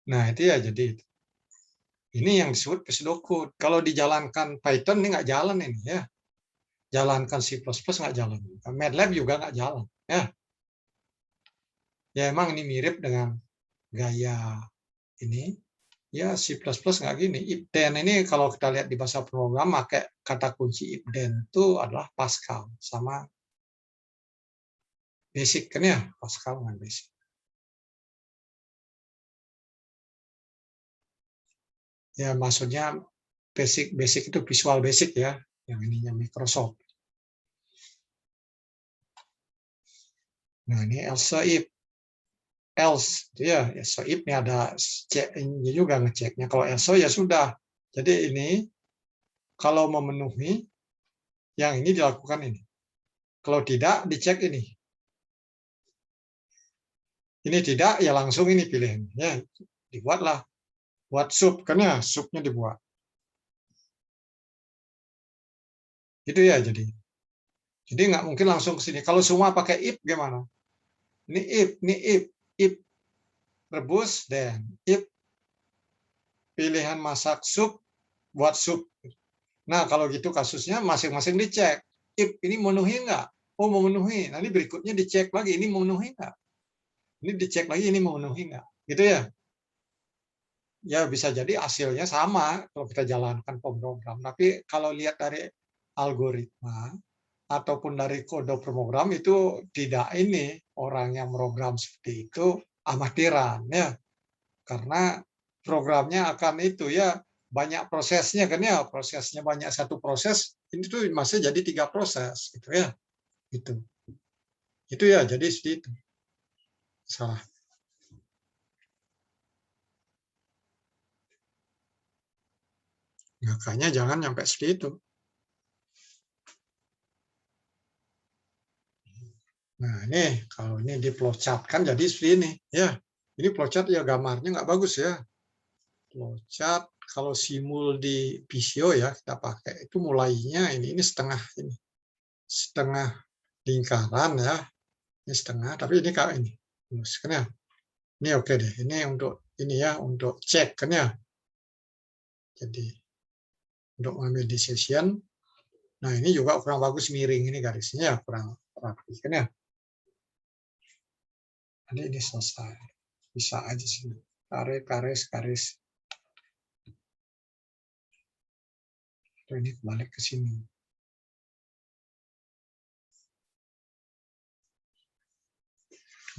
Nah, itu ya jadi ini yang disebut pseudocode. Kalau dijalankan Python ini nggak jalan ini ya. Jalankan C++ nggak jalan. MATLAB juga nggak jalan. Ya, ya emang ini mirip dengan gaya ini. Ya C++ nggak gini. If then ini kalau kita lihat di bahasa program pakai kata kunci if then itu adalah Pascal sama basic kan ya, Pascal dengan basic. Ya maksudnya basic itu Visual Basic ya, yang ininya Microsoft. Nah ini else if, else ya, so if ini ada cek ini juga ngeceknya. Kalau else ya sudah. Jadi ini kalau memenuhi yang ini dilakukan ini. Kalau tidak dicek ini. Ini tidak ya langsung ini pilihan ya, dibuatlah buat sub kan ya, subnya dibuat. Itu ya jadi. Jadi nggak mungkin langsung ke sini. Kalau semua pakai if gimana? Ini if rebus dan if pilihan masak sup buat sup. Nah kalau gitu kasusnya masing-masing dicek. If ini memenuhi nggak? Oh memenuhi. Nanti berikutnya dicek lagi ini memenuhi nggak? Ini dicek lagi ini memenuhi nggak? Gitu ya. Ya bisa jadi hasilnya sama kalau kita jalankan program. Tapi kalau lihat dari algoritma ataupun dari kode program itu tidak ini orang yang program seperti itu amatiran ya, karena programnya akan itu ya banyak prosesnya kan ya, prosesnya banyak, satu proses ini tuh masih jadi 3 proses gitu ya, itu ya jadi seperti itu salah. Makanya jangan sampai seperti itu. Nah ini kalau ini di flowchart kan jadi seperti ini ya, ini flowchart ya gambarnya nggak bagus ya. Flowchart kalau simul di Visio ya kita pakai itu mulainya ini setengah ini setengah lingkaran ya, ini setengah tapi ini kalau ini kan ya, ini oke deh, ini untuk ini ya untuk cek kan ya, jadi untuk mengambil decision. Nah ini juga kurang bagus miring ini garisnya ya, kurang rapi kan ya. Jadi ini selesai, bisa aja sih garis ini balik ke sini.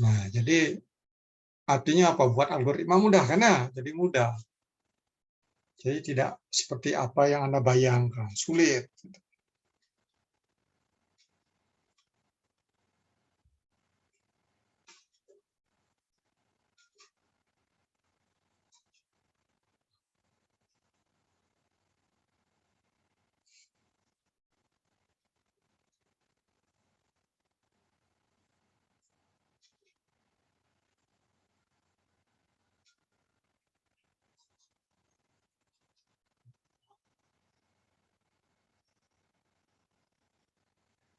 Nah jadi artinya apa, buat algoritma mudah kan ya, jadi mudah, jadi tidak seperti apa yang Anda bayangkan sulit.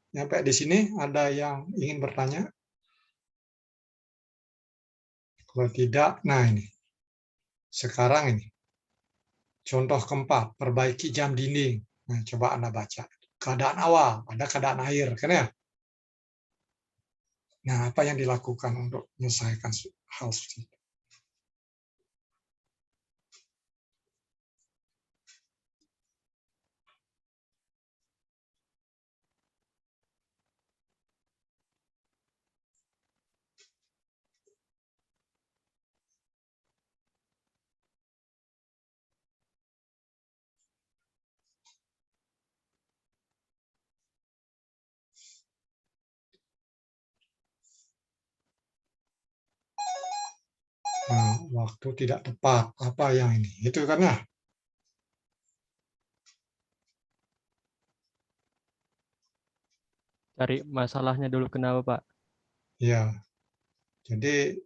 Sampai di sini ada yang ingin bertanya? Kalau tidak, nah ini. Sekarang ini. Contoh keempat, perbaiki jam dinding. Nah, coba Anda baca. Keadaan awal, ada keadaan air, kan ya? Nah, apa yang dilakukan untuk menyelesaikan hal seperti itu? Nah, waktu tidak tepat. Apa yang ini? Itu kan ya. Cari masalahnya dulu kenapa, Pak? Ya. Jadi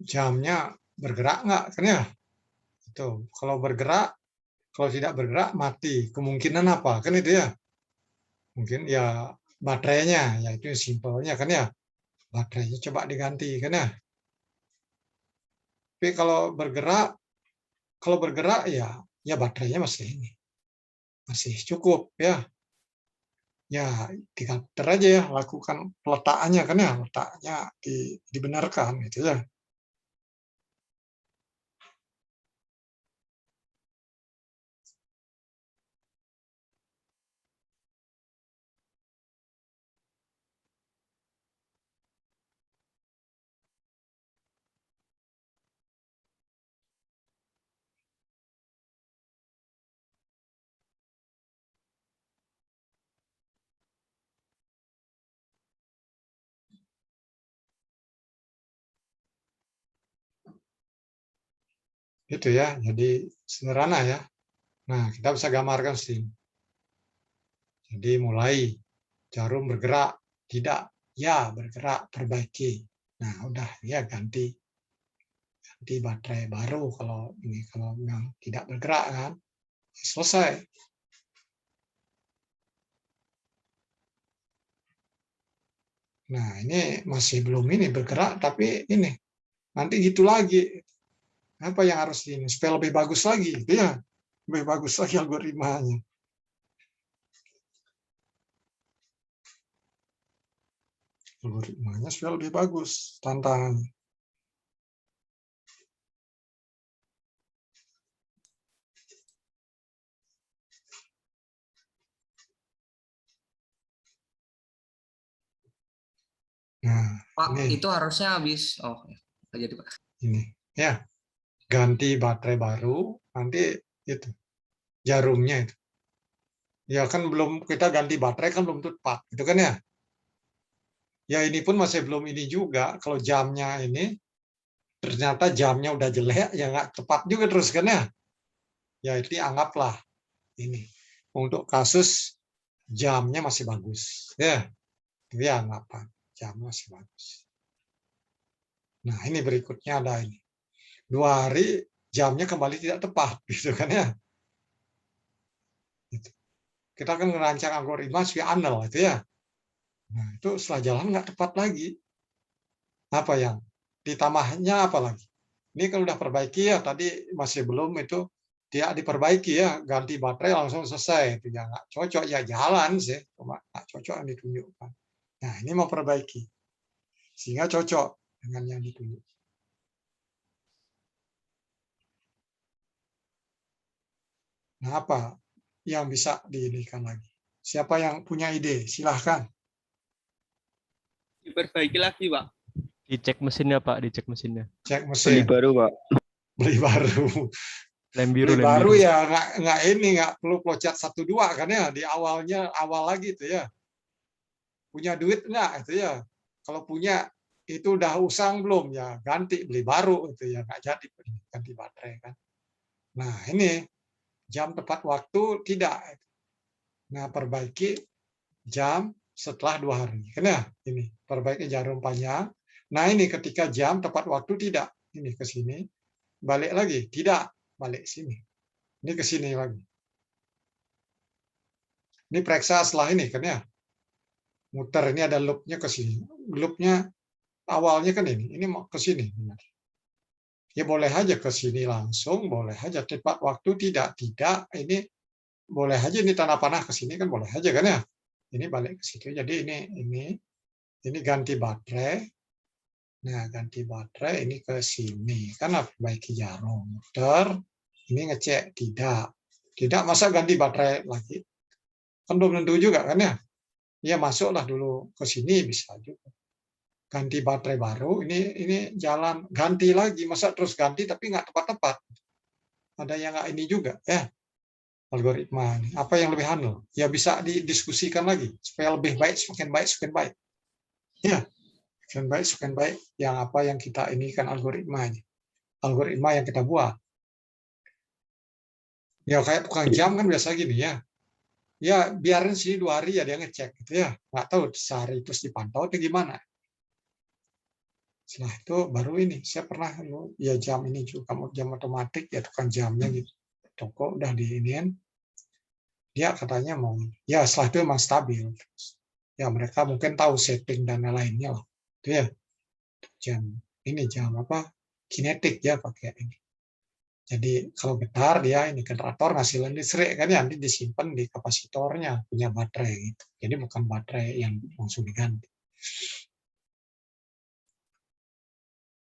jamnya bergerak nggak kan ya? Itu. Kalau bergerak, kalau tidak bergerak mati. Kemungkinan apa? Kan itu ya. Mungkin ya baterainya, ya itu simpelnya kan ya. Baterainya coba diganti kan ya. Tapi kalau bergerak ya baterainya masih ini. Masih cukup ya. Ya dikantor aja ya, lakukan peletakannya kan ya, letaknya dibenarkan gitu ya. Itu ya, jadi sederhana ya. Nah, kita bisa gambarkan sih. Jadi mulai jarum bergerak, tidak, ya bergerak, perbaiki. Nah, udah ya ganti baterai baru kalau ini kalau yang tidak bergerak kan. Selesai. Nah, ini masih belum ini bergerak tapi ini nanti gitu lagi. Apa yang harus ini supaya lebih bagus lagi gitu ya. Lebih bagus lagi algoritmanya. Algoritmanya supaya lebih bagus tantangannya. Nah, Pak, ini, itu harusnya habis. Oh, nggak jadi Pak. ini ya ganti baterai baru nanti itu jarumnya itu. Ya kan belum kita ganti baterai kan belum tepat, itu kan ya. Ya ini pun masih belum ini juga. Kalau jamnya ini ternyata jamnya udah jelek, ya nggak tepat juga terus kan ya. Ya itu anggaplah ini untuk kasus jamnya masih bagus, ya. Itu ya anggapan jamnya masih bagus. Nah ini berikutnya ada ini 2 hari jamnya kembali tidak tepat, gitu kan ya. Gitu. Kita akan merancang algoritma supaya andal itu ya. Nah, itu setelah jalan nggak tepat lagi. Apa yang ditambahnya apa lagi? Ini kalau udah perbaiki ya, tadi masih belum itu tidak diperbaiki ya, ganti baterai langsung selesai. Itu ya nggak cocok, ya jalan sih, cuma nggak cocok yang ditunjukkan. Nah, ini mau perbaiki. Sehingga cocok dengan yang ditunjuk. Nah, apa yang bisa diinikan lagi? Siapa yang punya ide? Silahkan. Diperbaiki lagi, Pak. Dicek mesinnya, Pak, dicek mesinnya. Cek Beli mesin. baru, Pak. Beli baru. Lem biru, Beli lem baru biru. ya nggak perlu flowchart 1-2 kan ya di awal lagi itu ya. Punya duit enggak itu ya. Kalau punya itu udah usang belum ya ganti beli baru itu ya nggak jadi ganti baterai kan. Nah ini jam tepat waktu tidak. Nah perbaiki jam setelah 2 hari kan ya ini perbaiki jarum panjang. Nah ini ketika jam tepat waktu tidak ini ke sini balik lagi tidak balik sini ini ke sini lagi. Ini periksa setelah ini kan ya. Muter ini ada loopnya ke sini. Loopnya awalnya kan ini mau ke sini. Ya boleh aja ke sini langsung, boleh aja tepat waktu tidak ini boleh aja ini tanah panah ke sini kan boleh aja kan ya. Ini balik ke situ. Jadi ini ganti baterai. Nah ganti baterai ini ke sini kan perbaiki jarum muter. Ini ngecek tidak masa ganti baterai lagi kan belum tentu juga kan ya. Ya masuklah dulu ke sini bisa juga. Ganti baterai baru, ini jalan ganti lagi, masa terus ganti tapi nggak tepat-tepat. Ada yang nggak ini juga ya algoritma ini. Apa yang lebih handal? Ya bisa didiskusikan lagi supaya lebih baik, semakin baik, semakin baik. Ya, semakin baik, semakin baik. Yang apa yang kita ini kan algoritmanya. algoritma yang kita buat. Ya kayak tukang jam kan biasa gini ya. Ya biarin sih 2 hari ya dia ngecek gitu ya. Nggak tahu sehari terus dipantau atau gimana. Setelah itu baru ini, saya pernah ya jam ini juga, kamu jam otomatis ya tukang jamnya gitu. Toko udah diiniin, dia katanya mau, ya setelah itu memang stabil. Ya mereka mungkin tahu setting dan lainnya lah. Itu ya jam ini jam apa kinetik ya pakai ini. Jadi kalau getar dia ini generator ngasilin listrik kan ya nanti disimpan di kapasitornya punya baterai gitu. Jadi bukan baterai yang langsung diganti.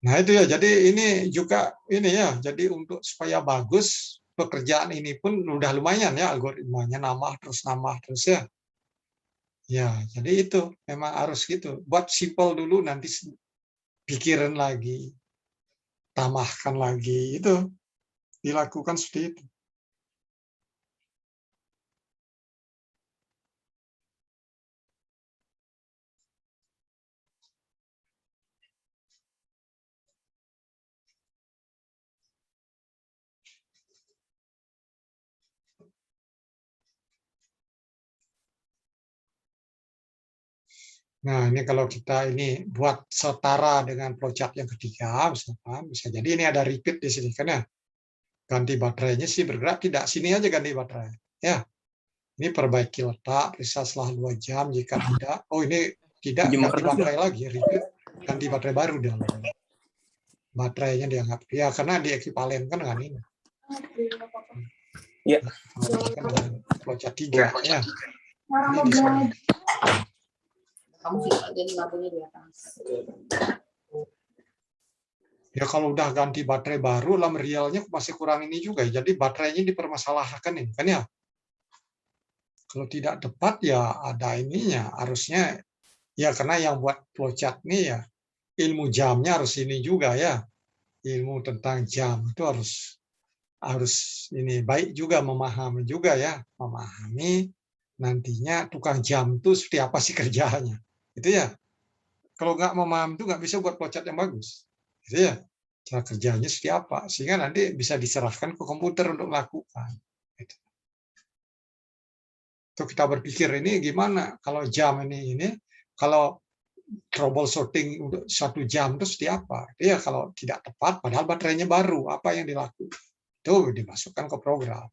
Nah itu ya jadi ini juga ini ya jadi untuk supaya bagus pekerjaan ini pun udah lumayan ya algoritmanya nambah terus ya. Ya jadi itu memang harus gitu. Buat simpel dulu nanti pikirin lagi, tambahkan lagi itu. Dilakukan seperti itu. Nah, ini kalau kita ini buat setara dengan flowchart yang ketiga, misalkan, bisa jadi ini ada repeat di sini kan ya. Ganti baterainya sih bergerak tidak, sini aja ganti baterai. Ya, ini perbaiki letak, periksa setelah 2 jam, jika tidak, oh ini tidak ganti baterai lagi, repeat, ganti baterai baru dia. Baterainya dianggap, ya karena diekvivalenkan dengan ini. Ya. Flowchart 3, ya. Ini di sini. Kamu sih jadi lampunya di atas. Ya kalau udah ganti baterai baru, lam realnya masih kurang ini juga. Jadi baterainya dipermasalahkan ini kan ya. Kalau tidak tepat ya ada ininya. Harusnya ya karena yang buat flowchart ini ya ilmu jamnya harus ini juga ya. Ilmu tentang jam itu harus ini baik juga memahami juga ya. Memahami nantinya tukang jam itu seperti apa sih kerjanya. Itu ya. Kalau nggak memahami itu nggak bisa buat flowchart yang bagus. Gitu ya. Cara kerjanya seperti apa. Sehingga nanti bisa diserahkan ke komputer untuk melakukan. Gitu. Itu kita berpikir ini gimana kalau jam ini kalau troubleshooting untuk 1 jam itu seperti apa. Itu ya kalau tidak tepat padahal baterainya baru, apa yang dilakukan. Itu dimasukkan ke program.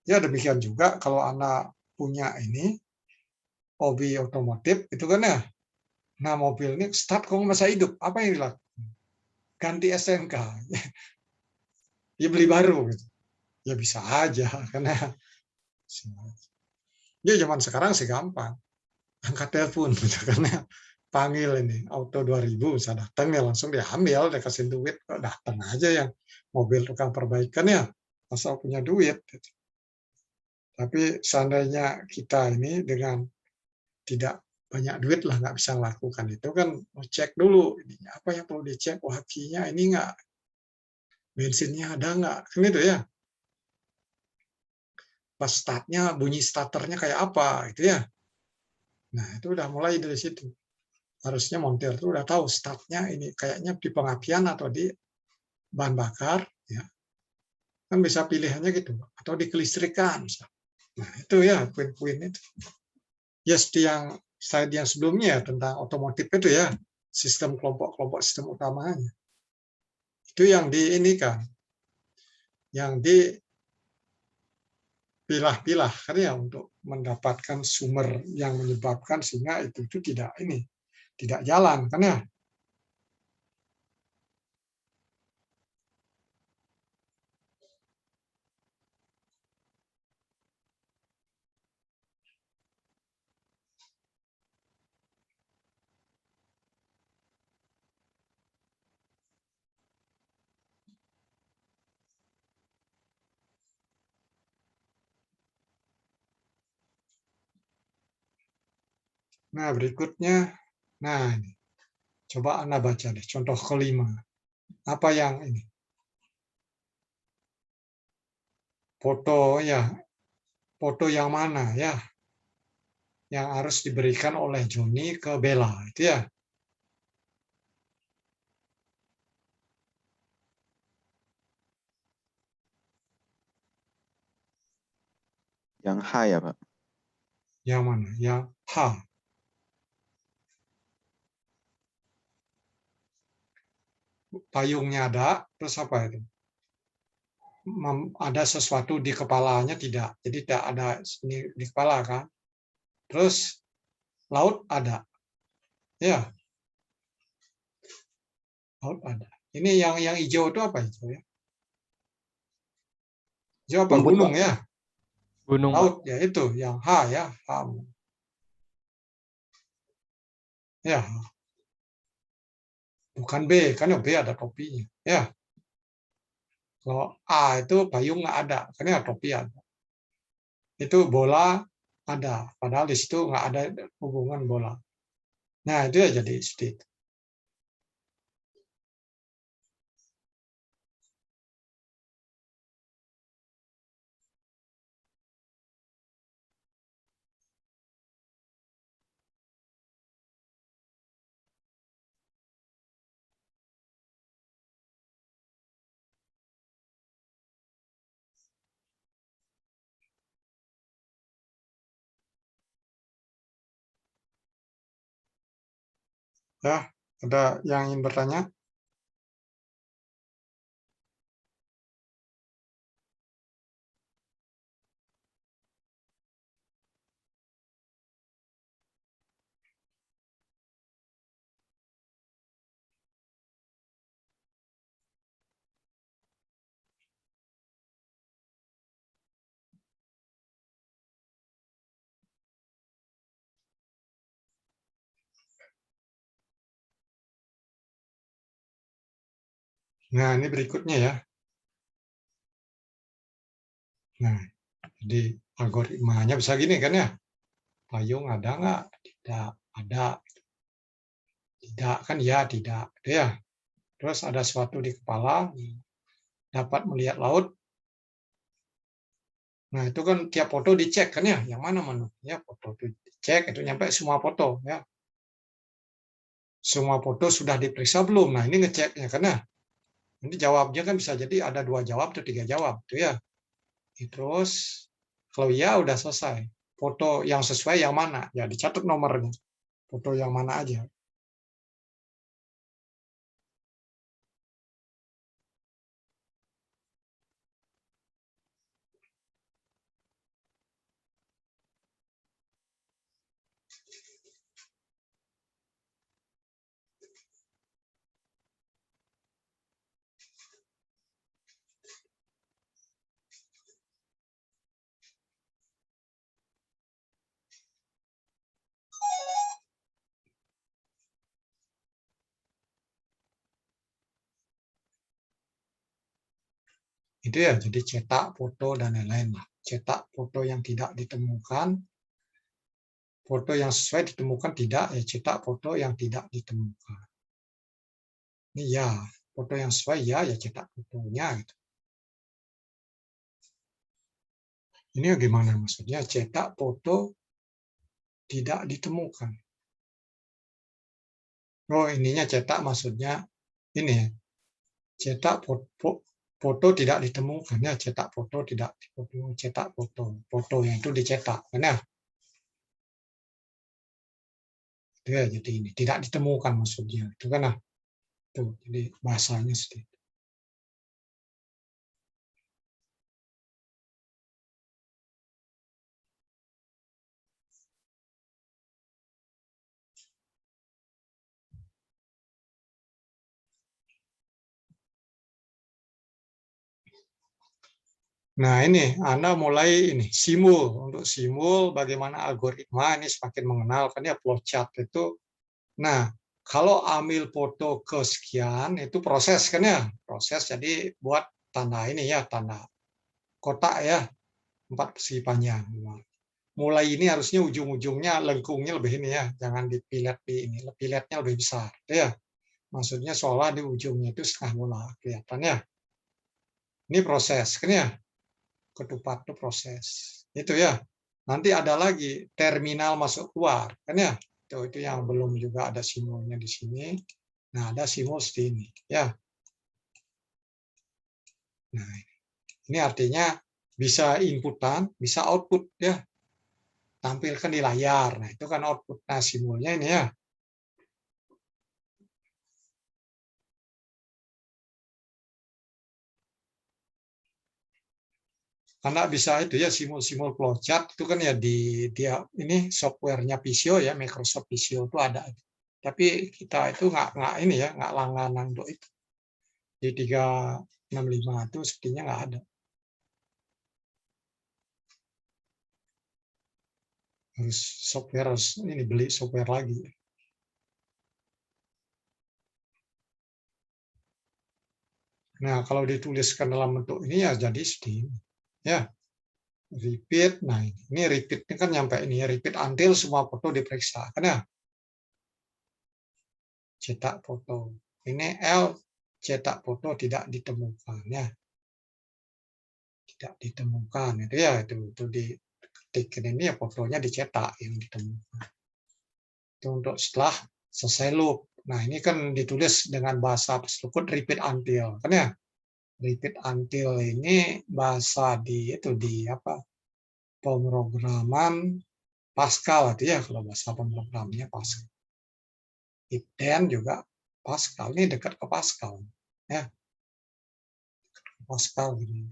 Ya demikian juga kalau Anda punya ini hobi otomotif itu kan ya. Nah mobil ini start kok masa hidup, apa yang dilakukan? Ganti STNK, ya beli baru gitu. Ya bisa aja karena ya zaman sekarang sih gampang, angkat telepon gitu karena panggil ini auto 2000 bisa datang ya langsung diambil, dia kasih duit, datang aja yang mobil tukang perbaikan ya asal punya duit. Gitu. Tapi seandainya kita ini dengan tidak banyak duit lah nggak bisa melakukan itu kan cek dulu ininya apa yang perlu dicek, akinya ini nggak, bensinnya ada nggak, kan itu ya. Pas startnya bunyi starternya kayak apa gitu ya. Nah itu udah mulai dari situ. Harusnya montir itu udah tahu startnya ini kayaknya di pengapian atau di bahan bakar ya. Kan bisa pilihannya gitu atau di kelistrikan. Nah itu ya poin-poin itu. Ya seperti yang slide yang sebelumnya tentang otomotif itu ya, sistem kelompok-kelompok sistem utamanya. Itu yang diinikan, yang dipilah-pilah kan ya untuk mendapatkan sumber yang menyebabkan sehingga itu tidak jalan kan ya. Nah, berikutnya, nah ini. Coba Anda baca deh, contoh kelima. Apa yang ini? Foto ya, foto yang mana ya? Yang harus diberikan oleh Joni ke Bella, itu ya. Yang H ya, Pak? Yang mana? Yang H. Payungnya ada, terus apa itu? Ada sesuatu di kepalanya tidak. Jadi tidak ada di kepala kan. Terus laut ada. Ya. Laut ada. Ini yang hijau itu apa hijau ya? Hijau apa? Rumput, Gunung Pak. ya. Gunung, Pak. Laut ya itu yang H ya. H. Ya. Bukan B, kan ya B ada topinya. Ya. Kalau A itu payung nggak ada, karena ya topi ada. Itu bola ada, padahal di situ nggak ada hubungan bola. Nah itu ya jadi seperti itu. Ya, ada yang ingin bertanya? Nah, ini berikutnya ya. Nah, jadi algoritmanya bisa gini kan ya. Payung ada nggak? Tidak ada. Tidak kan ya, tidak. Gitu ya. Terus ada sesuatu di kepala, dapat melihat laut. Nah, itu kan tiap foto dicek kan ya, yang mana ya foto itu dicek, itu nyampe semua foto ya. Semua foto sudah diperiksa belum? Nah, ini ngeceknya kan ya. Nanti jawabnya kan bisa jadi ada 2 jawab atau 3 jawab tuh ya. Terus kalau ya udah selesai. Foto yang sesuai yang mana? Ya dicatat nomornya. Foto yang mana aja. Itu ya, jadi cetak, foto, dan lain-lain. Cetak foto yang tidak ditemukan, foto yang sesuai ditemukan tidak, ya cetak foto yang tidak ditemukan. Ini ya, foto yang sesuai ya cetak fotonya. Gitu. Ini gimana maksudnya? Cetak foto tidak ditemukan. Oh, ininya cetak maksudnya ini ya. Cetak foto tidak ditemukan ya, cetak foto tidak ditemukan, cetak foto yang itu dicetak, benar? Itu ya, jadi ini tidak ditemukan maksudnya, itu kan nah, itu jadi bahasanya seperti itu. Nah ini Anda mulai ini simul, untuk simul bagaimana algoritma ini semakin mengenal kan ya flowchart itu. Nah kalau ambil foto kesekian itu proses kan ya, proses jadi buat tanda ini ya, tanda kotak ya, 4 persegi panjang. Mulai ini harusnya ujung-ujungnya lengkungnya lebih ini ya, jangan dipilet di ini, piletnya lebih besar ya. Maksudnya seolah di ujungnya itu setengah bola kelihatannya. Ini proses kan ya. Ketupat itu proses itu ya. Nanti ada lagi terminal masuk keluar kan ya, itu yang belum juga ada simbolnya di sini. Nah ada simbol seperti ini ya. Nah ini artinya bisa inputan, bisa output ya. Tampilkan di layar. Nah, itu kan output. Nah, simulnya ini ya. Karena bisa itu ya simul-simul flowchart itu kan ya dia ini softwarenya Visio ya, Microsoft Visio itu ada. Tapi kita itu nggak ini ya, nggak langganan untuk itu. Di 365 itu sepertinya nggak ada. Harus software, harus ini beli software lagi. Nah, kalau dituliskan dalam bentuk ini ya jadi seperti ini. Ya, repeat. Nah, ini repeat ini kan nyampe ini ya, repeat until semua foto diperiksa. Kan ya? Cetak foto. Ini L, cetak foto tidak ditemukan ya. Tidak ditemukan itu ya, itu diketik ini ya, fotonya dicetak yang ditemukan. Itu untuk setelah selesai loop. Nah, ini kan ditulis dengan bahasa struktur repeat until, kan ya? Repeat until ini bahasa di apa? Pemrograman Pascal itu ya, kalau bahasa pemrogramannya Pascal. If then juga Pascal, ini dekat ke Pascal ya. Dekat ke Pascal gini.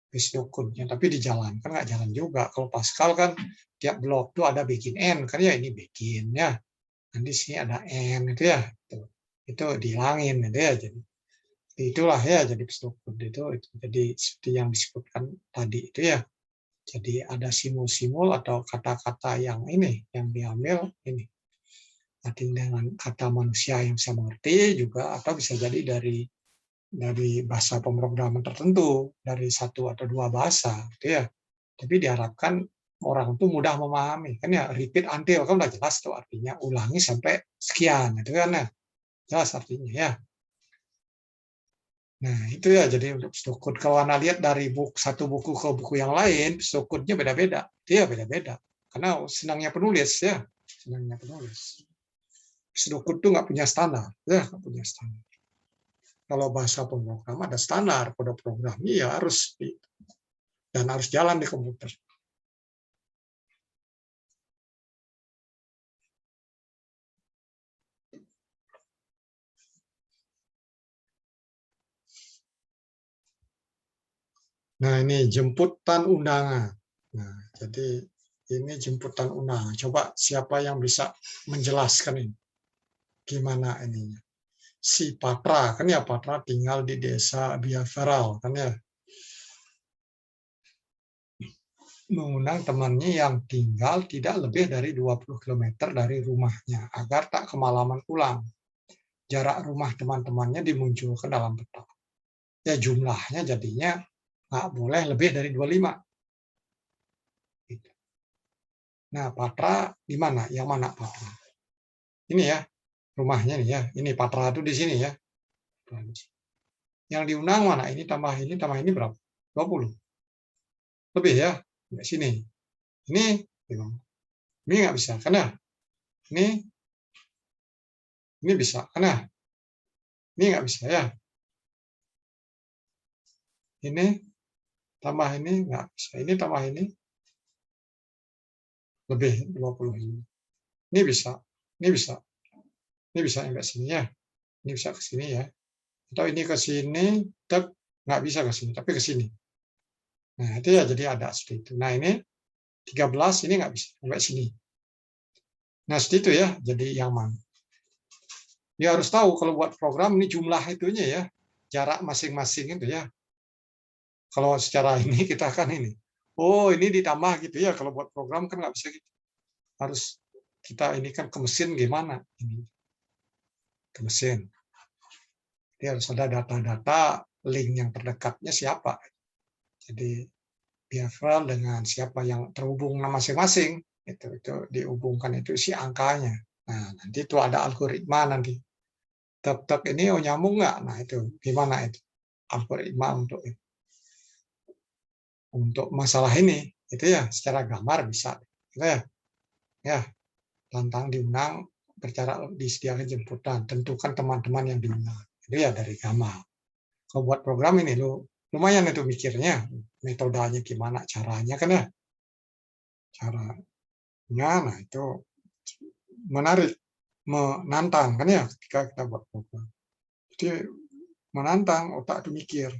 Visdokunnya, tapi dijalankan nggak jalan juga. Kalau Pascal kan tiap blok tuh ada begin end, kan ya, ini begin ya. Nanti sini ada end itu ya. Itu dihilangin gitu ya. Jadi itulah ya, jadi Visdokun itu jadi seperti yang disebutkan tadi itu ya. Jadi ada simul-simul atau kata-kata yang ini yang diambil ini. Nanti dengan kata manusia yang saya mengerti juga, atau bisa jadi dari bahasa pemrograman tertentu, dari satu atau dua bahasa gitu ya. Tapi diharapkan orang itu mudah memahami, kan ya, repeat until kan udah jelas tuh artinya, ulangi sampai sekian itu kan ya, jelas artinya ya. Nah, itu ya, jadi untuk Visdokun kalau Anda lihat dari satu buku ke buku yang lain, Visdokunnya beda-beda. Dia beda-beda. Karena senangnya penulis ya, senangnya penulis. Visdokun itu nggak punya standar, ya, nggak punya standar. Kalau bahasa pemrogram ada standar, kode program ya harus dan harus jalan di komputer. Nah, ini jemputan undangan. Nah, jadi ini jemputan undangan. Coba siapa yang bisa menjelaskan ini? Gimana ininya? Si Patra, kan ya, Patra tinggal di desa Biafral, kan ya. Mengundang temannya yang tinggal tidak lebih dari 20 km dari rumahnya, agar tak kemalaman pulang. Jarak rumah teman-temannya dimunculkan dalam peta. Ya, jumlahnya jadinya nggak boleh lebih dari 25. Nah, Patra di mana? Yang mana Patra? Ini ya, rumahnya nih ya. Ini Patra itu di sini ya. Yang diundang mana? Ini tambah ini berapa? 20. Lebih ya, sampai sini. Ini nggak bisa, karena ini bisa, karena ini nggak bisa ya. Ini tambah ini nggak bisa. Ini tambah ini lebih 20 ini. Ini bisa, ini bisa. Ini bisa sampai sini ya. Ini bisa ke sini ya. Atau ini ke sini, tetap nggak bisa ke sini, tapi ke sini. Nah, itu ya, jadi ada seperti itu. Nah, ini 13, ini nggak bisa sampai sini. Nah, seperti itu ya, jadi yang mana. Dia harus tahu kalau buat program ini jumlah itunya ya, jarak masing-masing itu ya. Kalau secara ini kita kan ini, oh ini ditambah gitu ya, kalau buat program kan nggak bisa gitu. Harus kita ini kan ke mesin gimana ini, ke mesin. Dia harus ada data-data link yang terdekatnya siapa. Jadi Biafral dengan siapa yang terhubung masing-masing, itu dihubungkan itu si angkanya. Nah, nanti itu ada algoritma nanti. Tek ini nyambung nggak? Nah, itu gimana itu? Algoritma untuk masalah ini, itu ya secara gambar bisa. Gitu ya. Ya, tantang diundang, bercara disediakan jemputan, tentukan teman-teman yang diundang. Itu ya dari gambar. Kalau buat program ini lu lumayan itu mikirnya, metodenya gimana, caranya kan ya. Caranya, nah itu menarik, menantang kan ya ketika kita buat program. Jadi menantang otak itu mikir.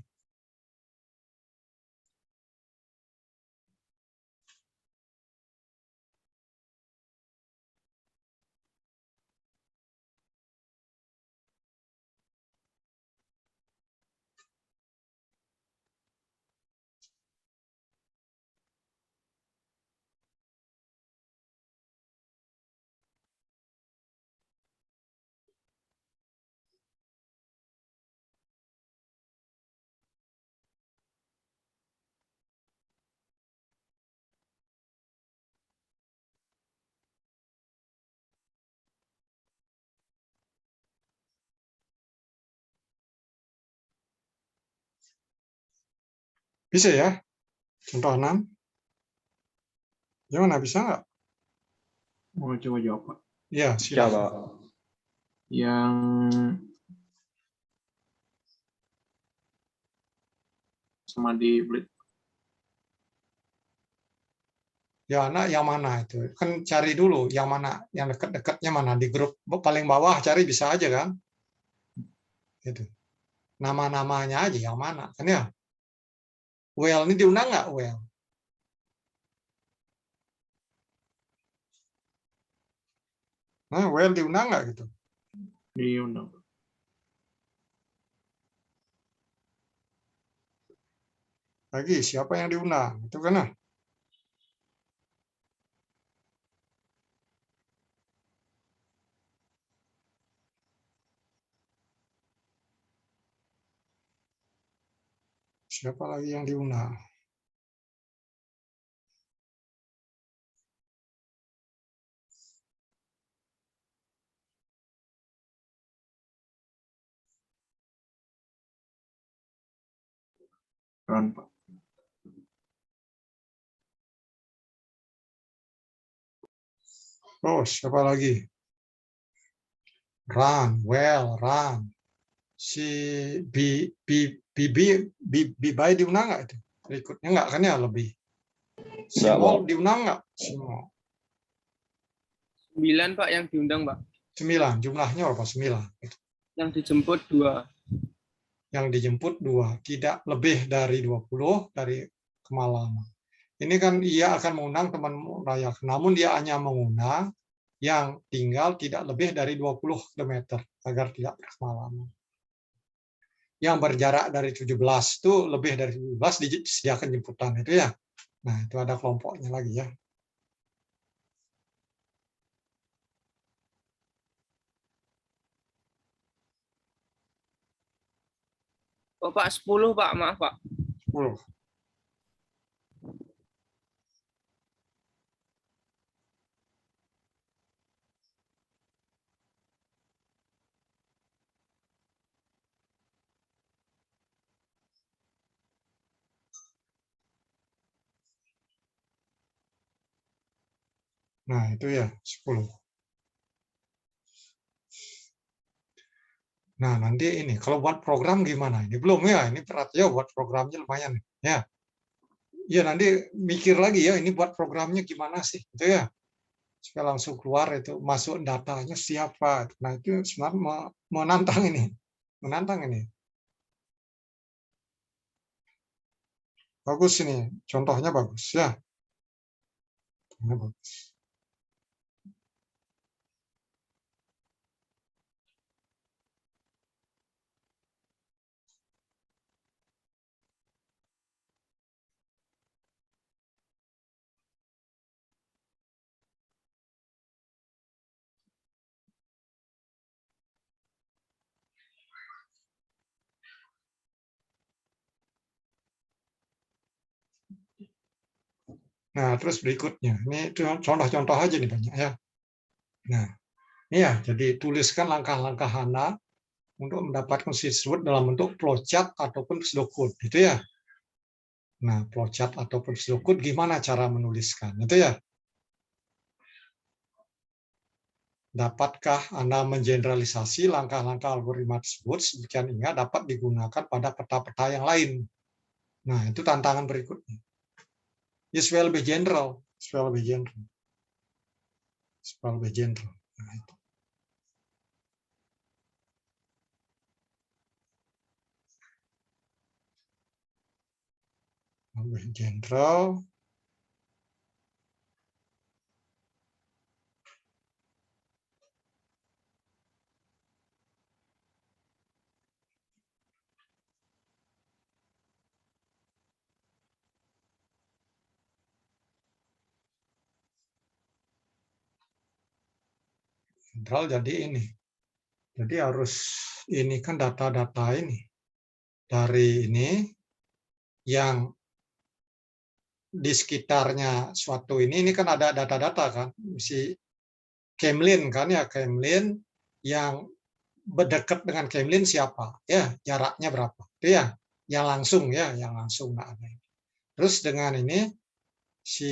Bisa ya? Contoh 6. Gimana, bisa nggak? Mau coba jawab, Pak. Iya, silakan. Coba. Yang sama di Blitz. Ya, anak yang mana itu? Kan cari dulu yang mana, yang dekat-dekatnya mana. Di grup paling bawah cari bisa aja kan? Itu. Nama-namanya aja yang mana, kan ya? Well, ini diundang nggak, Well? Nah, Well diundang nggak gitu? Diundang. Lagi, siapa yang diundang? Itu kan ya? Siapa lagi yang diundang? Ron, Pak. Oh, siapa lagi? Run, Well, Run. Si Bibai diundang nggak itu? Berikutnya nggak kan ya lebih? Simol diundang nggak? Simol. 9 Pak yang diundang Pak. 9, jumlahnya berapa? 9. Yang dijemput 2. Yang dijemput 2, tidak lebih dari 20 dari Kemalaman. Ini kan ia akan mengundang teman rayak, namun dia hanya mengundang yang tinggal tidak lebih dari 20 km agar tidak berkemalaman. Yang berjarak dari 17 itu lebih dari 17 disediakan jemputan itu ya. Nah, itu ada kelompoknya lagi ya. Oh Pak, 10 Pak, maaf Pak. 10. Nah, itu ya 10. Nah, nanti ini kalau buat program gimana? Ini belum ya, ini berat ya buat programnya lumayan ya. Ya nanti mikir lagi ya, ini buat programnya gimana sih, gitu ya. Supaya langsung keluar itu masuk datanya siapa. Nah, itu sebenarnya menantang ini. Menantang ini. Bagus ini, contohnya bagus ya. Contohnya bagus. Nah, terus berikutnya, ini contoh-contoh aja nih banyak ya. Nah, ini ya, jadi tuliskan langkah-langkah Anda untuk mendapatkan disebut dalam bentuk flowchart ataupun pseudocode, gitu ya. Nah, flowchart ataupun pseudocode gimana cara menuliskan, itu ya. Dapatkah Anda mengeneralisasi langkah-langkah algoritma tersebut sedemikian hingga dapat digunakan pada peta-peta yang lain? Nah, itu tantangan berikutnya. Ya, supaya lebih general, supaya lebih general. Supaya lebih general. Nah, itu. Lebih general. General jadi ini. Jadi harus ini kan data-data ini. Dari ini yang di sekitarnya suatu ini kan ada data-data kan. Si Kemlin kan ya, Kemlin yang berdekat dengan Kemlin siapa? Ya, jaraknya berapa? Itu ya, yang langsung ya, yang langsung nggak ada. Terus dengan ini si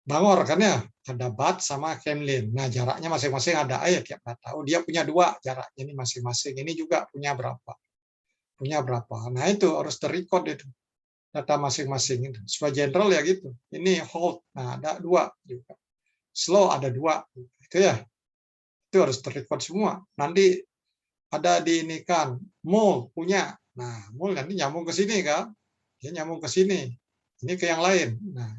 Bangor kan ya, ada Bat sama Kemlin. Nah, jaraknya masing-masing ada ya, tiap data. Oh, dia punya 2 jaraknya ini masing-masing. Ini juga punya berapa? Punya berapa? Nah, itu harus terrecord itu. Data masing-masing itu. Supaya general ya gitu. Ini hold. Nah, ada 2 juga. Slow ada 2. Itu ya. Itu harus terrecord semua. Nanti ada di ini kan, mul punya. Nah, mul nanti nyambung ke sini kan. Dia nyambung ke sini. Ini ke yang lain. Nah,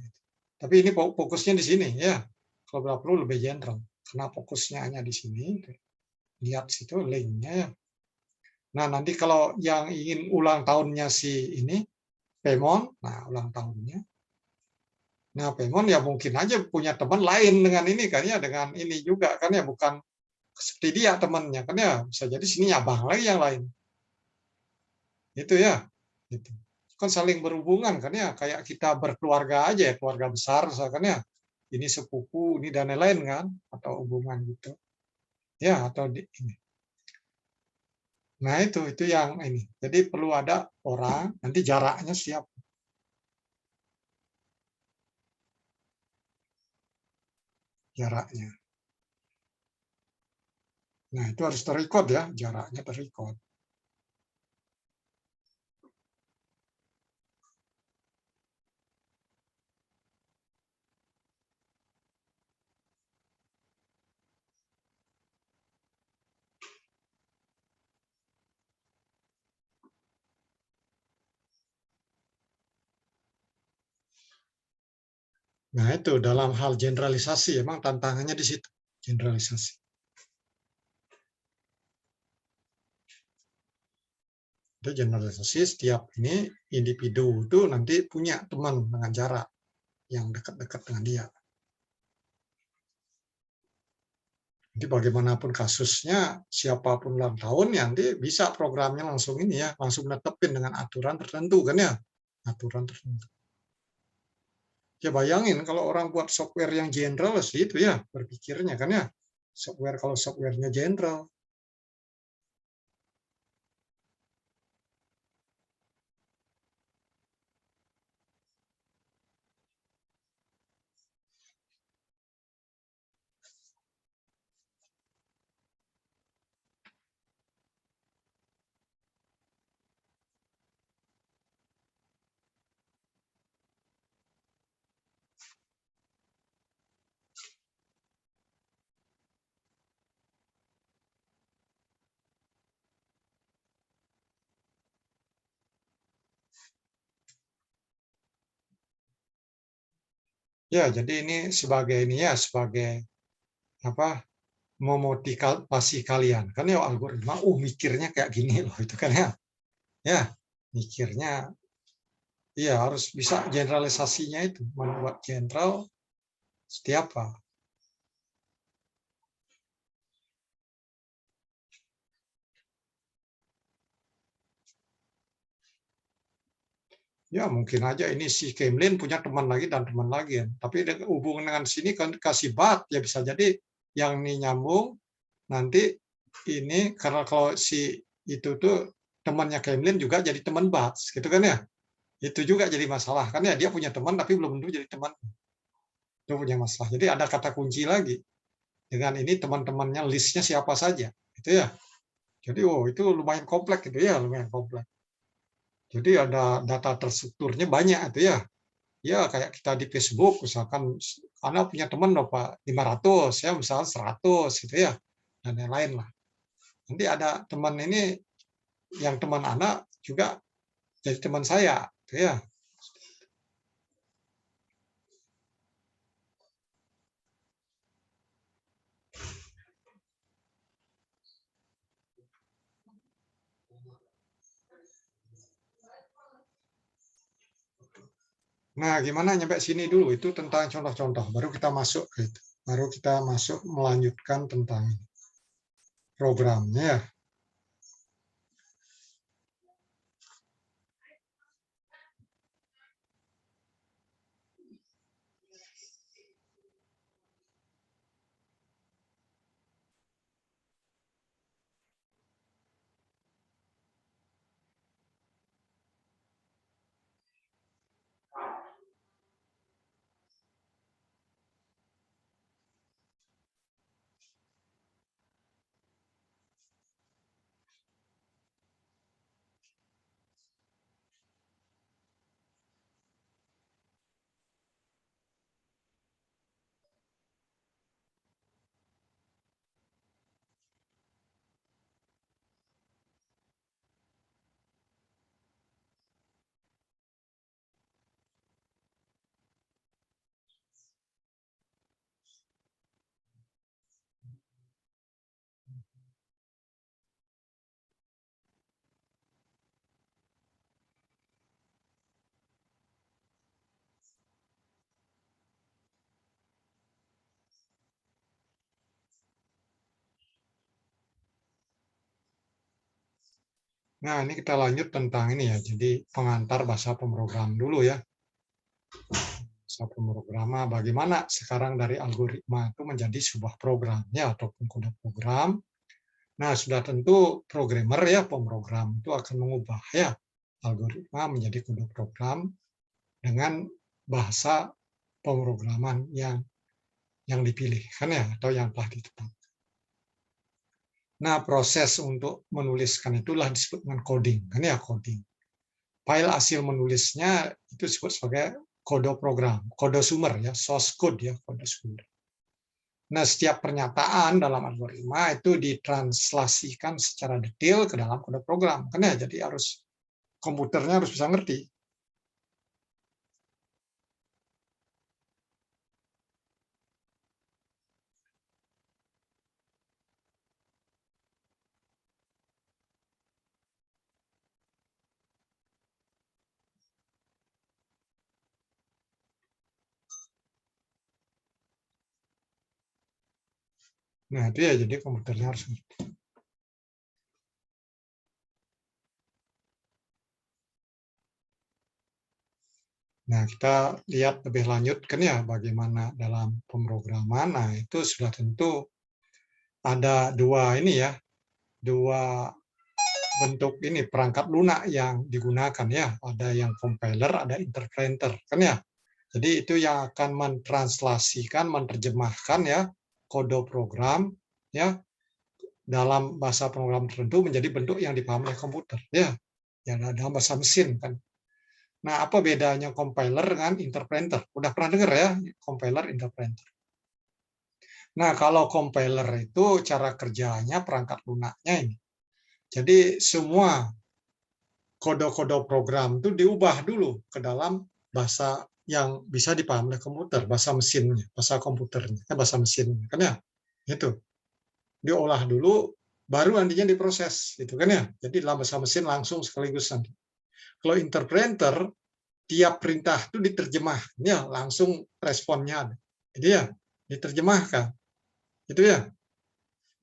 tapi ini fokusnya di sini ya. Kalau perlu lebih general. Karena fokusnya hanya di sini. Lihat situ linknya ya. Nah, nanti kalau yang ingin ulang tahunnya si ini, Pemon, nah ulang tahunnya. Nah, Pemon ya mungkin aja punya teman lain dengan ini kan ya, dengan ini juga kan ya, bukan seperti dia temannya kan ya, bisa jadi sini abang lagi yang lain. Itu ya. Gitu. Kan saling berhubungan kan ya, kayak kita berkeluarga aja ya, keluarga besar misalkan ya. Ini sepupu, ini dan lain-lain kan, atau hubungan gitu. Ya, atau di ini. Nah, itu yang ini. Jadi perlu ada orang, nanti jaraknya siap. Jaraknya. Nah, itu harus terrecord ya, jaraknya terrecord. Nah, itu dalam hal generalisasi, emang tantangannya di situ, generalisasi. Itu generalisasi, setiap ini individu itu nanti punya teman dengan jarak yang dekat-dekat dengan dia. Jadi bagaimanapun kasusnya, siapapun ulang tahun, ya nanti bisa programnya langsung ini ya, langsung netepin dengan aturan tertentu kan ya, aturan tertentu. Ya bayangin kalau orang buat software yang general itu ya berpikirnya kan ya, software kalau softwarenya general. Ya, jadi ini sebagai apa? Memotivasi kalian. Kan ya algoritma, mikirnya kayak gini loh itu kan ya. Ya, mikirnya iya harus bisa generalisasinya itu, membuat general setiap apa. Ya mungkin aja ini si Kemlin punya teman lagi dan teman lagi. Tapi hubungan dengan sini kan kasih bat ya bisa jadi yang ini nyambung nanti ini karena kalau si itu tuh temannya Kemlin juga jadi teman bat gitu kan ya. Itu juga jadi masalah kan ya, dia punya teman tapi belum tentu jadi teman. Itu punya masalah. Jadi ada kata kunci lagi. Dengan ini teman-temannya listnya siapa saja. Gitu ya. Jadi itu lumayan kompleks gitu ya, lumayan kompleks. Jadi ada data terstrukturnya banyak itu ya. Ya kayak kita di Facebook misalkan Anda punya teman berapa 500 ya misalnya 100 gitu ya dan lain-lain lah. Nanti ada teman ini yang teman Anda juga jadi teman saya gitu ya. Nah, gimana nyampe sini dulu itu tentang contoh-contoh. Baru kita masuk ke itu. Baru kita masuk melanjutkan tentang programnya ya. Nah, ini kita lanjut tentang ini ya. Jadi pengantar bahasa pemrogram dulu ya. Bahasa pemrograman bagaimana sekarang dari algoritma itu menjadi sebuah program ya ataupun kode program. Nah, sudah tentu programmer ya, pemrogram itu akan mengubah ya algoritma menjadi kode program dengan bahasa pemrograman yang dipilih kan ya atau yang telah ditetapkan. Nah, proses untuk menuliskan itulah disebut dengan coding kan ya, coding. File hasil menulisnya itu disebut sebagai kode program, kode sumber ya, source code ya, kode sumber. Nah, setiap pernyataan dalam algoritma itu ditranslasikan secara detail ke dalam kode program kan ya, jadi harus komputernya harus bisa ngerti. Nah, itu ya, jadi komputernya harus ngerti. Nah, kita lihat lebih lanjut kan ya, bagaimana dalam pemrograman. Nah, itu sudah tentu ada dua ini ya, dua bentuk ini perangkat lunak yang digunakan ya. Ada yang compiler, ada interpreter kan ya. Jadi itu yang akan mentranslasikan, menerjemahkan ya kode program ya dalam bahasa program tertentu menjadi bentuk yang dipahami oleh komputer ya. Ya dalam bahasa mesin kan. Nah, apa bedanya compiler dengan interpreter? Udah pernah dengar ya, compiler, interpreter. Nah, kalau compiler itu cara kerjanya perangkat lunaknya ini. Jadi semua kode-kode program itu diubah dulu ke dalam bahasa yang bisa dipahami oleh komputer, bahasa mesinnya, bahasa komputernya, bahasa mesinnya, kan ya? Itu. Diolah dulu, baru nantinya diproses, gitu kan ya? Jadi dalam bahasa mesin langsung sekaligus nanti. Kalau interpreter, tiap perintah itu diterjemahnya langsung responnya ada. Jadi ya diterjemahkan. Itu ya.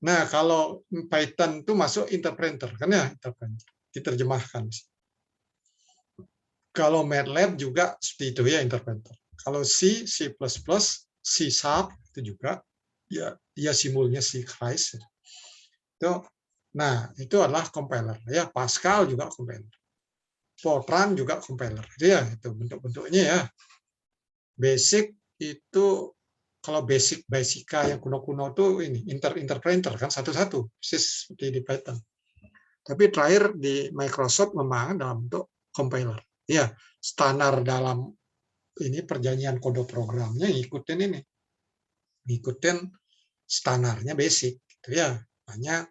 Nah, kalau Python itu masuk interpreter kan ya, interpreter diterjemahkan. Kalau MATLAB juga seperti itu ya, interpreter. Kalau C, C++, C Sharp itu juga ya dia simbolnya C Christ. Itu nah, itu adalah compiler ya, Pascal juga compiler. Fortran juga compiler. Ya, itu bentuk-bentuknya ya. Basic itu kalau basica yang kuno-kuno itu ini interpreter kan satu-satu, persis seperti di Python. Tapi terakhir di Microsoft memang dalam bentuk compiler. Ya, standar dalam ini perjanjian kode programnya ngikutin ini. Ngikutin standarnya basic gitu ya. Hanya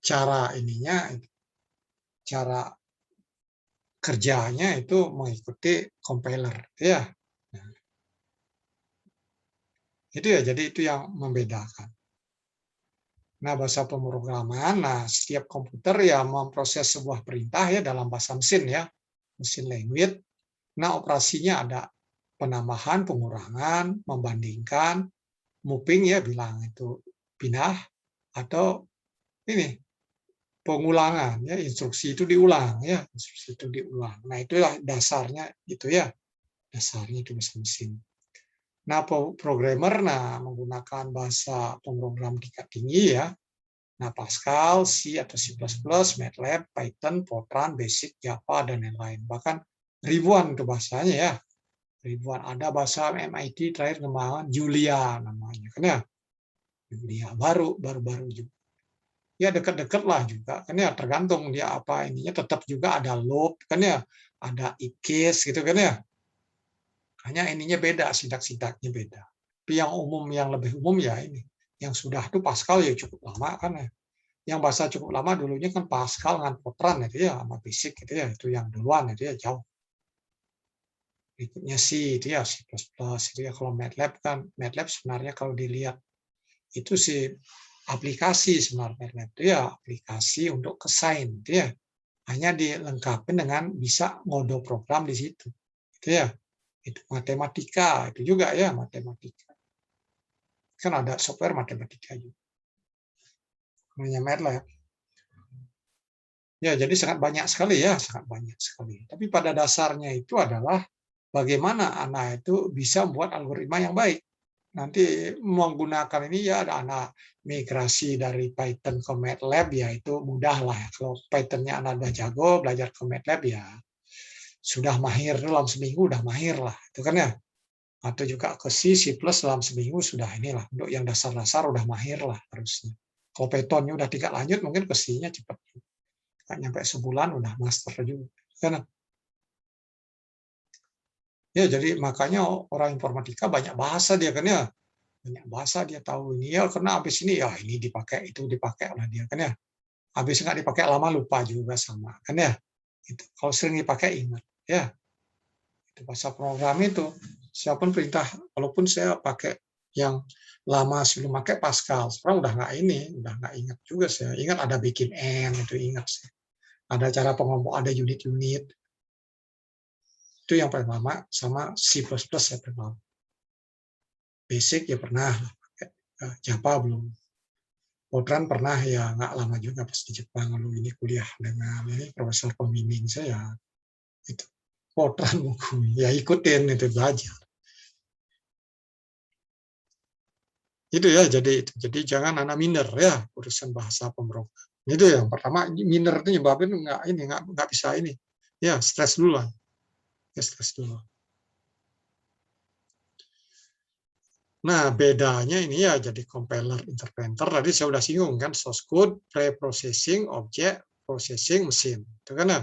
cara ininya, cara kerjanya itu mengikuti compiler ya. Nah, itu ya, jadi itu yang membedakan. Nah, bahasa pemrograman, nah setiap komputer ya memproses sebuah perintah ya dalam bahasa mesin ya, mesin language. Nah, operasinya ada penambahan, pengurangan, membandingkan, moving ya bilang itu pindah, atau ini pengulangan ya, instruksi itu diulang ya, instruksi itu diulang. Nah, itulah dasarnya itu ya, dasarnya itu bahasa mesin. Nah, programmer menggunakan bahasa pemrogram tingkat tinggi ya. Nah, Pascal, C atau C++, MATLAB, Python, Fortran, Basic, Java dan lain-lain. Bahkan ribuan itu bahasanya ya. Ribuan. Ada bahasa MIT terakhir kemarin Julia namanya kan ya. Julia baru juga. Ya dekat-dekat lah juga kan ya, tergantung dia apa ininya, tetap juga ada loop kan ya, ada if case gitu kan ya. Hanya ininya beda, sintak-sintaknya beda. Tapi yang umum, yang lebih umum ya ini. Yang sudah itu Pascal ya cukup lama kan ya. Yang bahasa cukup lama dulunya kan Pascal dengan Fortran itu ya, sama Basic gitu ya, itu yang duluan itu ya jauh. Berikutnya C itu ya, C++ itu ya. Kalau MATLAB kan, MATLAB sebenarnya kalau dilihat itu sih aplikasi sebenarnya, MATLAB itu ya aplikasi untuk kesain itu ya. Hanya dilengkapi dengan bisa ngode program di situ. Itu ya. Itu matematika, itu juga ya matematika. Kan ada software matematika juga. Namanya MATLAB. Ya, jadi sangat banyak sekali ya, sangat banyak sekali. Tapi pada dasarnya itu adalah bagaimana anak itu bisa membuat algoritma yang baik. Nanti menggunakan ini ya, ada anak migrasi dari Python ke MATLAB ya itu mudah lah. Kalau Python-nya anak udah jago, belajar ke MATLAB ya sudah mahir dalam seminggu, udah mahir lah, itu kan ya. Atau juga ke C++ dalam seminggu sudah inilah, untuk yang dasar-dasar udah mahir lah harusnya. Kalau Python-nya udah tingkat lanjut, mungkin ke C-nya cepat. Nggak nyampe sebulan udah master juga. Kan? Ya, jadi makanya orang informatika banyak bahasa dia kan ya. Banyak bahasa dia tahu ini ya, karena habis ini ya ini dipakai, itu dipakai lah dia kan ya. Habis nggak dipakai lama lupa juga sama kan ya. Itu. Kalau sering dipakai ingat ya. Itu bahasa program itu. Siapapun perintah, walaupun saya pakai yang lama sebelum pakai Pascal, sekarang udah nggak ini, udah nggak ingat juga saya. Ingat ada bikin N itu ingat saya. Ada cara pengelompok, ada unit-unit. Itu yang paling lama, sama C++ saya pernah. Basic ya pernah, Java belum. Fortran pernah ya nggak lama juga pas di Jepang, lalu ini kuliah dengan ini profesor pembimbing saya. Itu Fortran buku, ya ikutin itu belajar. Itu ya, jadi jangan anak minder ya urusan bahasa pemrogram. Itu yang pertama, minder itu nyebabin nggak bisa ini. Ya, stres dulu lah. Ya, stres dulu. Nah, bedanya ini ya jadi compiler interpreter. Tadi saya sudah singgung kan, source code, pre-processing, object, processing, mesin. Itu kan ya.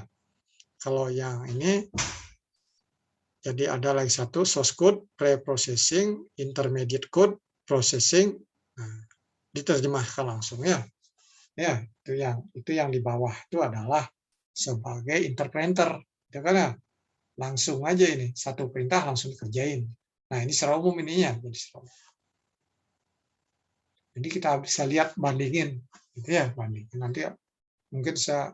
Kalau yang ini, jadi ada lagi satu, source code, pre-processing, intermediate code, processing. Nah, diterjemahkan langsung ya. Ya, itu yang di bawah itu adalah sebagai interpreter. Itu kan ya. Langsung aja ini, satu perintah langsung dikerjain. Nah, ini secara umum ininya. Jadi kita bisa lihat bandingin, gitu ya, bandingin. Nanti mungkin saya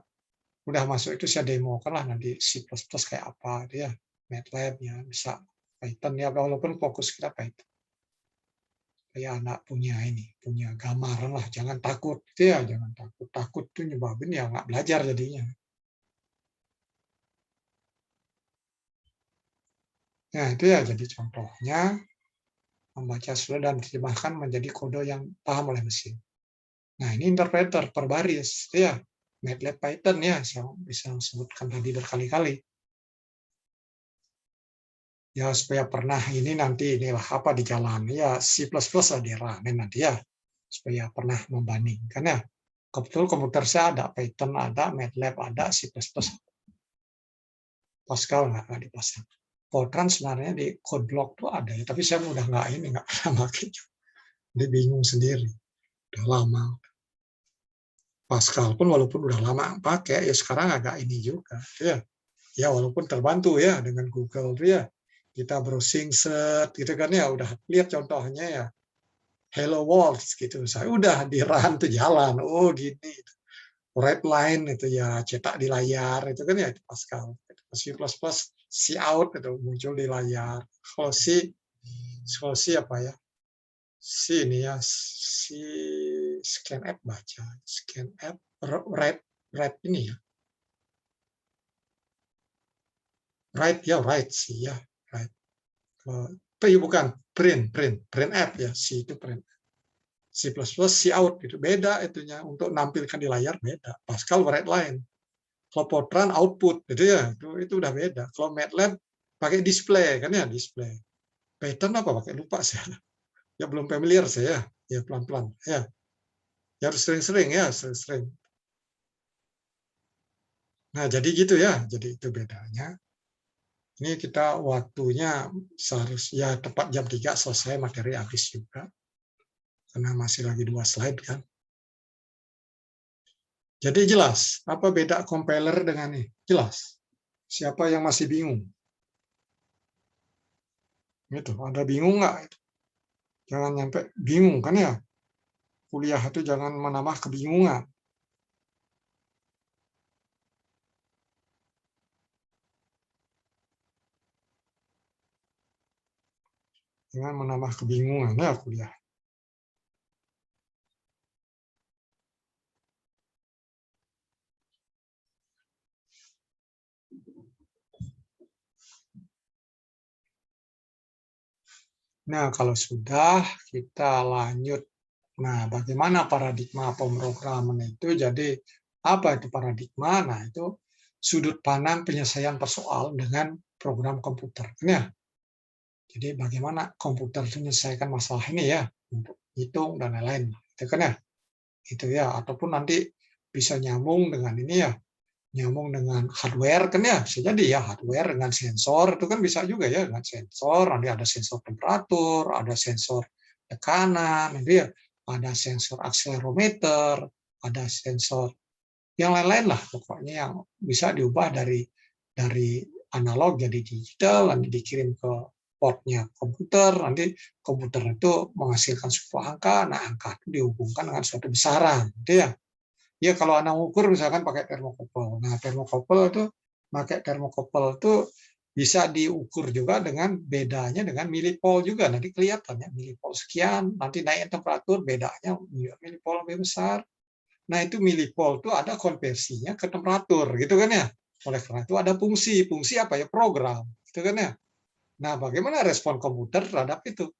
udah masuk itu saya demokan lah nanti C++ kayak apa, gitu ya, MATLAB ya, bisa Python ya, walaupun fokus kita Python. Kayak anak punya gambaran lah, jangan takut, gitu ya, jangan takut. Takut tuh nyebabin ya nggak belajar jadinya. Nah, itu ya jadi contohnya. Membaca sudah dan diterjemahkan menjadi kode yang paham oleh mesin. Nah, ini interpreter per baris, ya, MATLAB Python ya, saya bisa sebutkan tadi berkali-kali. Ya, supaya pernah ini nanti inilah apa di jalan ya, C++ lah diranin nanti ya, supaya pernah membandingkan ya. Kebetulan komputer saya ada Python, ada MATLAB, ada C++. Pascal nggak dipasang. Fortran sebenarnya di code block tuh ada ya, tapi saya udah nggak pernah pakai. Dia bingung sendiri, udah lama. Pascal pun walaupun udah lama pakai, ya sekarang agak ini juga, ya. Ya walaupun terbantu ya dengan Google tuh ya, kita browsing set gitu kan ya, udah lihat contohnya ya, Hello World gitu, saya udah di run tuh jalan, oh gini, red line itu ya cetak di layar itu kan ya itu Pascal, C++ C out itu muncul di layar, kalau C apa ya, C ini ya, C scanf baca, scanf red ini ya, right sih ya, right. Bukan print app ya, C itu print. C++ C out itu beda itunya, untuk nampilkan di layar beda. Pascal red line. Kalau Fortran output gitu ya, itu udah beda. Kalau MATLAB pakai display kan ya, display. Pattern apa pakai lupa saya. Ya belum familiar saya, ya pelan-pelan ya. Ya harus sering-sering ya, sering-sering. Nah, jadi gitu ya, jadi itu bedanya. Ini kita waktunya seharusnya tepat jam 3 selesai, materi habis juga. Karena masih lagi 2 slide kan. Jadi jelas, apa beda compiler dengan ini? Jelas. Siapa yang masih bingung? Gitu, ada bingung nggak? Jangan nyampe bingung kan ya. Kuliah itu jangan menambah kebingungan. Jangan menambah kebingungan ya kuliah. Nah, kalau sudah kita lanjut. Nah, bagaimana paradigma pemrograman itu? Jadi, apa itu paradigma? Nah, itu sudut pandang penyelesaian persoalan dengan program komputer. Ya. Jadi, bagaimana komputer menyelesaikan masalah ini ya, untuk hitung dan lain-lain. Itu kan ya. Itu ya, ataupun nanti bisa nyambung dengan ini ya, nyambung dengan hardware kan ya, bisa jadi ya, hardware dengan sensor itu kan bisa juga ya, dengan sensor nanti ada sensor temperatur, ada sensor tekanan, nanti ya ada sensor akselerometer, ada sensor yang lain-lain lah pokoknya yang bisa diubah dari analog jadi digital, nanti dikirim ke portnya komputer, nanti komputer itu menghasilkan sebuah angka, nah angka itu dihubungkan dengan suatu besaran, gitu ya. Ya kalau anak ukur misalkan pakai termokopel. Nah termokopel itu bisa diukur juga dengan bedanya dengan milipol juga. Nanti kelihatan ya milipol sekian, nanti naik temperatur bedanya milipol lebih besar. Nah itu milipol itu ada konversinya ke temperatur gitu kan ya. Oleh karena itu ada fungsi apa ya, program gitu kan ya. Nah bagaimana respon komputer terhadap itu,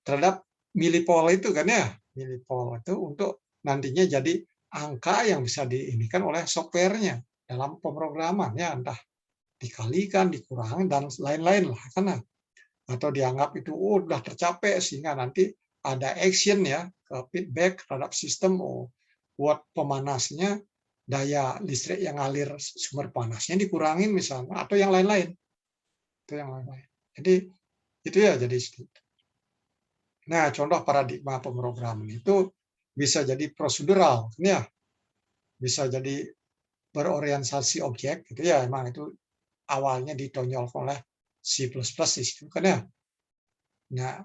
terhadap milipol itu kan ya. Milipol itu untuk nantinya jadi angka yang bisa diinikan oleh softwarenya dalam pemrograman ya, entah dikalikan, dikurangi dan lain-lain lah karena, atau dianggap itu udah tercapai sehingga nanti ada action ya, feedback terhadap sistem, buat pemanasnya daya listrik yang ngalir sumber panasnya dikurangin misalnya, atau yang lain-lain. Itu yang lain-lain. Jadi itu ya, jadi nah contoh paradigma pemrograman itu bisa jadi prosedural, ya, bisa jadi berorientasi objek, gitu ya. Emang itu awalnya ditonjolkan oleh C++ di situ kan ya. Nah,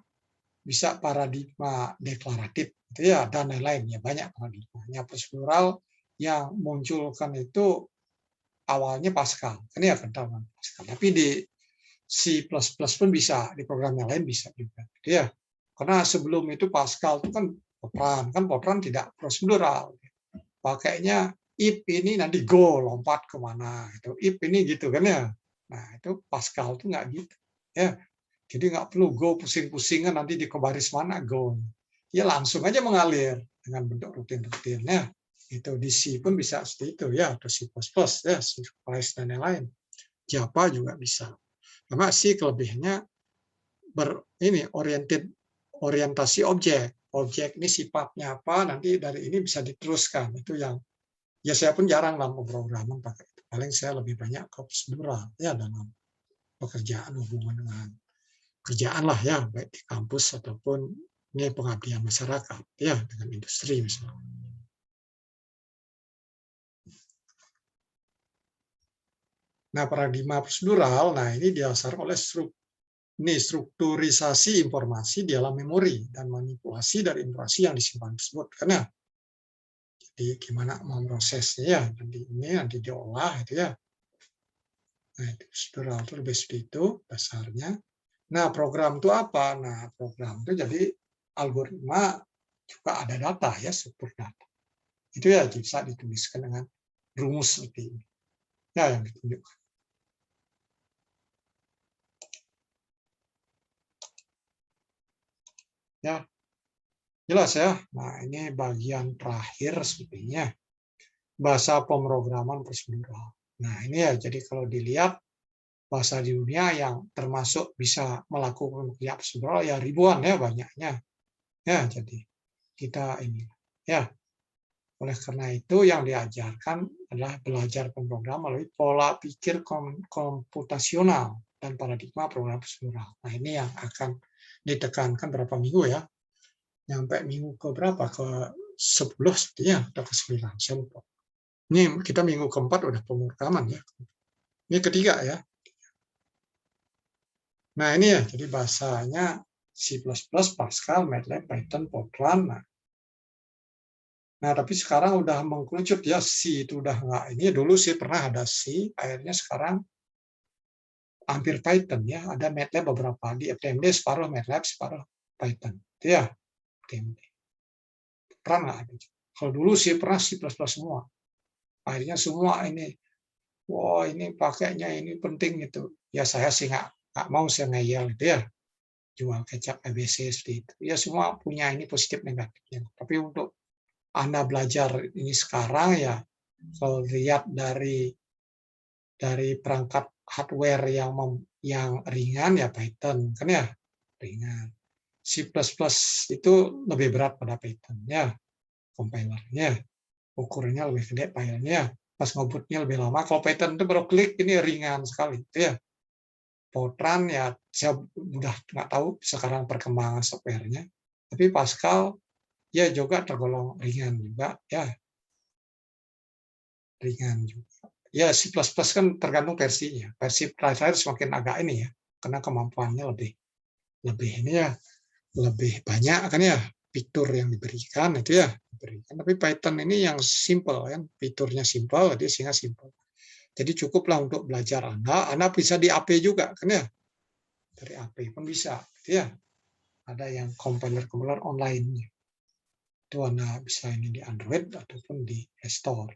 bisa paradigma deklaratif, gitu ya, dan lain-lain ya, banyak paradigmanya. Prosedural yang munculkan itu awalnya Pascal, kan ya, kental Pascal. Tapi di C++ pun bisa, di program yang lain bisa juga, gitu ya. Karena sebelum itu Pascal itu kan Fortran tidak prosedural. Pakainya if ini nanti go, lompat kemana, itu if ini gitu kan ya. Nah itu Pascal itu nggak gitu ya. Jadi nggak perlu go pusing-pusingan nanti di baris mana go. Ya langsung aja mengalir dengan bentuk rutin-rutin ya. Itu di C pun bisa seperti itu ya, atau C++ ya, C++ dan lain-lain. Java juga bisa. Karena C kelebihannya orientasi objek. Objek ini sifatnya apa, nanti dari ini bisa diteruskan. Itu yang ya saya pun jarang dalam pemrograman pakai itu. paling saya lebih banyak ke prosedural ya dalam pekerjaan hubungan dengan kerjaan lah ya, baik di kampus ataupun ini pengabdian masyarakat ya dengan industri misalnya. Nah, paradigma prosedural, nah ini didasarkan oleh strukturisasi informasi di dalam memori dan manipulasi dari informasi yang disimpan tersebut. Karena jadi gimana memprosesnya ya, nanti diolah itu ya. Nah, itu prosedural itu lebih seperti itu dasarnya. Nah, program itu apa? Nah, program itu jadi algoritma juga ada data ya, struktur data. Itu ya bisa dituliskan dengan rumus seperti ini. Ya, yang ditunjukkan. Ya, jelas ya. Nah, ini bagian terakhir sepertinya. Bahasa pemrograman prosedural. Nah, ini ya, jadi kalau dilihat bahasa di dunia yang termasuk bisa melakukan kerja prosedural ya ribuan ya banyaknya. Ya, jadi kita ini ya. Oleh karena itu yang diajarkan adalah belajar pemrograman melalui pola pikir komputasional dan paradigma program prosedural. Nah, ini yang akan ditekankan berapa minggu ya. Nyampe minggu ke berapa? Ke 10 sepertinya atau ke 9. Saya lupa. Ini kita minggu keempat udah pemrograman ya. Ini ketiga ya. Nah, ini ya, jadi bahasanya C++, Pascal, MATLAB, Python, Fortran. Nah, tapi sekarang udah mengkerucut ya, C itu udah nggak ini. Dulu sih pernah ada C, akhirnya sekarang hampir Python ya. Ada MATLAB beberapa di FTMD, separuh MATLAB, separuh Python. Itu ya, FTMD. Fortran nggak ada. Kalau dulu sih pernah C++ semua. Akhirnya semua ini, wah ini pakainya ini penting gitu. Ya saya sih nggak mau saya ngeyel gitu ya. Jual kecap ABC seperti itu. Ya semua punya ini positif negatifnya. Tapi untuk Anda belajar ini sekarang ya, kalau lihat dari perangkat hardware yang ringan ya Python kan ya ringan. C++ itu lebih berat pada Python ya, compilernya ukurannya lebih gede filenya, pas ngebutnya lebih lama. Kalau Python itu baru klik ini ringan sekali ya. Fortran ya saya udah nggak tahu sekarang perkembangan softwarenya, tapi Pascal ya juga tergolong ringan juga ya, ringan juga. Ya C++ kan tergantung versinya. Versi terakhir semakin agak ini ya, karena kemampuannya lebih ini ya, lebih banyak kan ya fitur yang diberikan itu ya. Tapi Python ini yang simple kan, fiturnya simple, jadi sehingga simple. Jadi cukuplah untuk belajar Anda bisa di AP juga kan ya, dari AP pun bisa, gitu ya. Ada yang compiler online. Itu Anda bisa ini di Android ataupun di Play Store.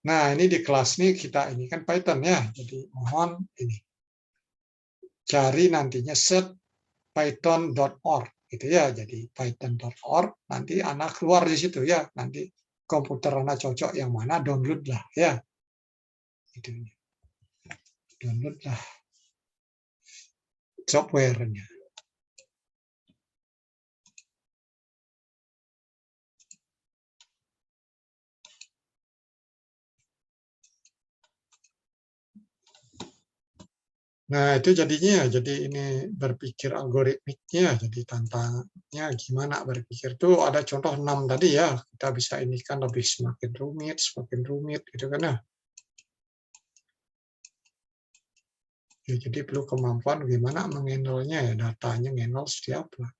Nah, ini di kelas ini kita ini kan Python ya, jadi mohon ini cari nantinya search python.org gitu ya, jadi python.org nanti anak keluar di situ ya, nanti komputer anak cocok yang mana download lah ya, itu download lah softwarenya. Nah, itu jadinya jadi ini berpikir algoritmiknya, jadi tantangannya gimana berpikir itu ada contoh 6 tadi ya, kita bisa ini kan lebih semakin rumit gitu kan ya. Ya, jadi perlu kemampuan gimana mengendolnya ya, datanya ngendol seperti apa.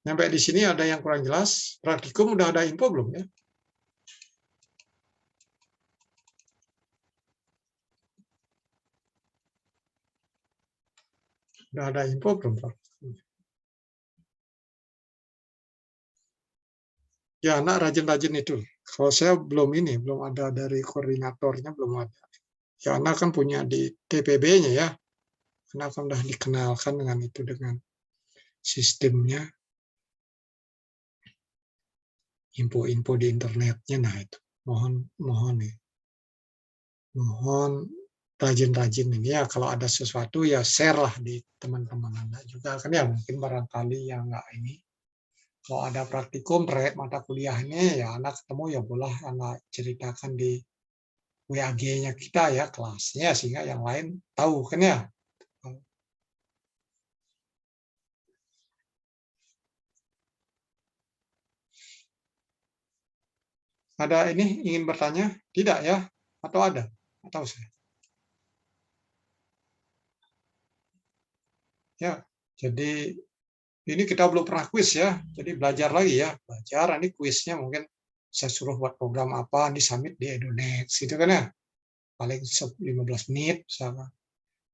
Sampai di sini ada yang kurang jelas, praktikum udah ada info belum ya? Udah ada info belum, Pak? Ya, anak rajin-rajin itu. Kalau saya belum ada dari koordinatornya, belum ada. Ya, anak kan punya di TPB-nya ya. Anak kan sudah dikenalkan dengan itu, dengan sistemnya. Info-info di internetnya, nah itu. Mohon nih. Mohon rajin-rajin ini ya, kalau ada sesuatu ya share lah di teman-teman Anda juga kan ya, mungkin barangkali yang nggak ini Kalau ada praktikum terkait mata kuliah ini, ya anak ketemu ya boleh anak ceritakan di WAG-nya kita ya kelasnya sehingga yang lain tahu kan ya. Ada ini ingin bertanya? Tidak ya? Atau ada? Atau saya? Ya, jadi ini kita belum pernah kuis ya. Jadi belajar lagi ya, belajar. Ini kuisnya mungkin saya suruh buat program apa di submit di Edonex gitu kan ya. Paling 15 menit misalnya.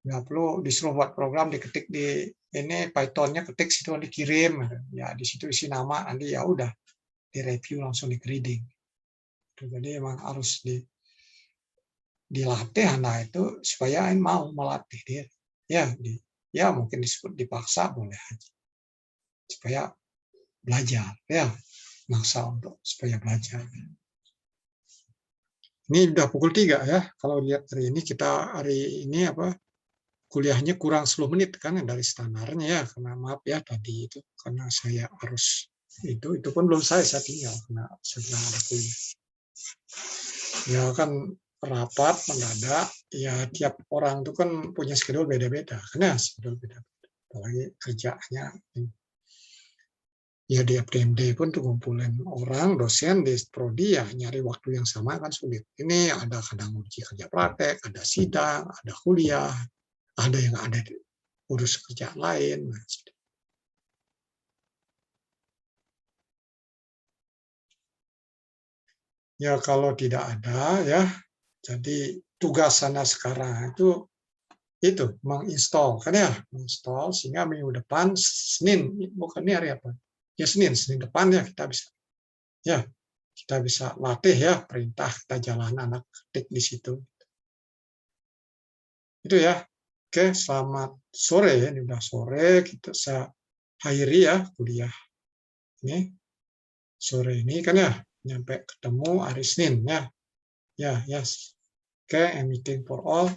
Nggak perlu disuruh buat program diketik di ini Python-nya ketik situ dikirim. Ya di situ isi nama nanti ya udah di review langsung di grading. Jadi emang harus dilatih anak itu supaya mau melatih dia. Ya mungkin disebut dipaksa boleh aja. Supaya belajar ya, maksa untuk supaya belajar. Ini udah pukul 3 ya. Kalau lihat hari ini kuliahnya kurang 10 menit kan dari standarnya ya, karena maaf ya tadi itu karena saya harus itu pun belum saya tinggal karena sedang ada kuliah. Ya kan rapat mendadak, ya tiap orang itu kan punya schedule beda-beda, karena schedule beda-beda. Apalagi kerjanya. Ya di FDMD pun tuh ngumpulin orang, dosen di prodi ya nyari waktu yang sama kan sulit. Ini ada kadang uji kerja praktek, ada sidang, ada kuliah, ada yang ada di urus kerja lain. Ya kalau tidak ada ya, jadi tugas sana sekarang itu menginstall kan ya, menginstall sehingga minggu depan Senin, bukan ini hari apa? Ya Senin depan ya kita bisa latih ya, perintah kita jalan anak ketik di situ. Itu ya. Oke, selamat sore ya, ini udah sore, saya akhiri ya kuliah ini sore ini kan ya, nyampe ketemu hari Senin ya. Ya, yes. Oke, meeting for all.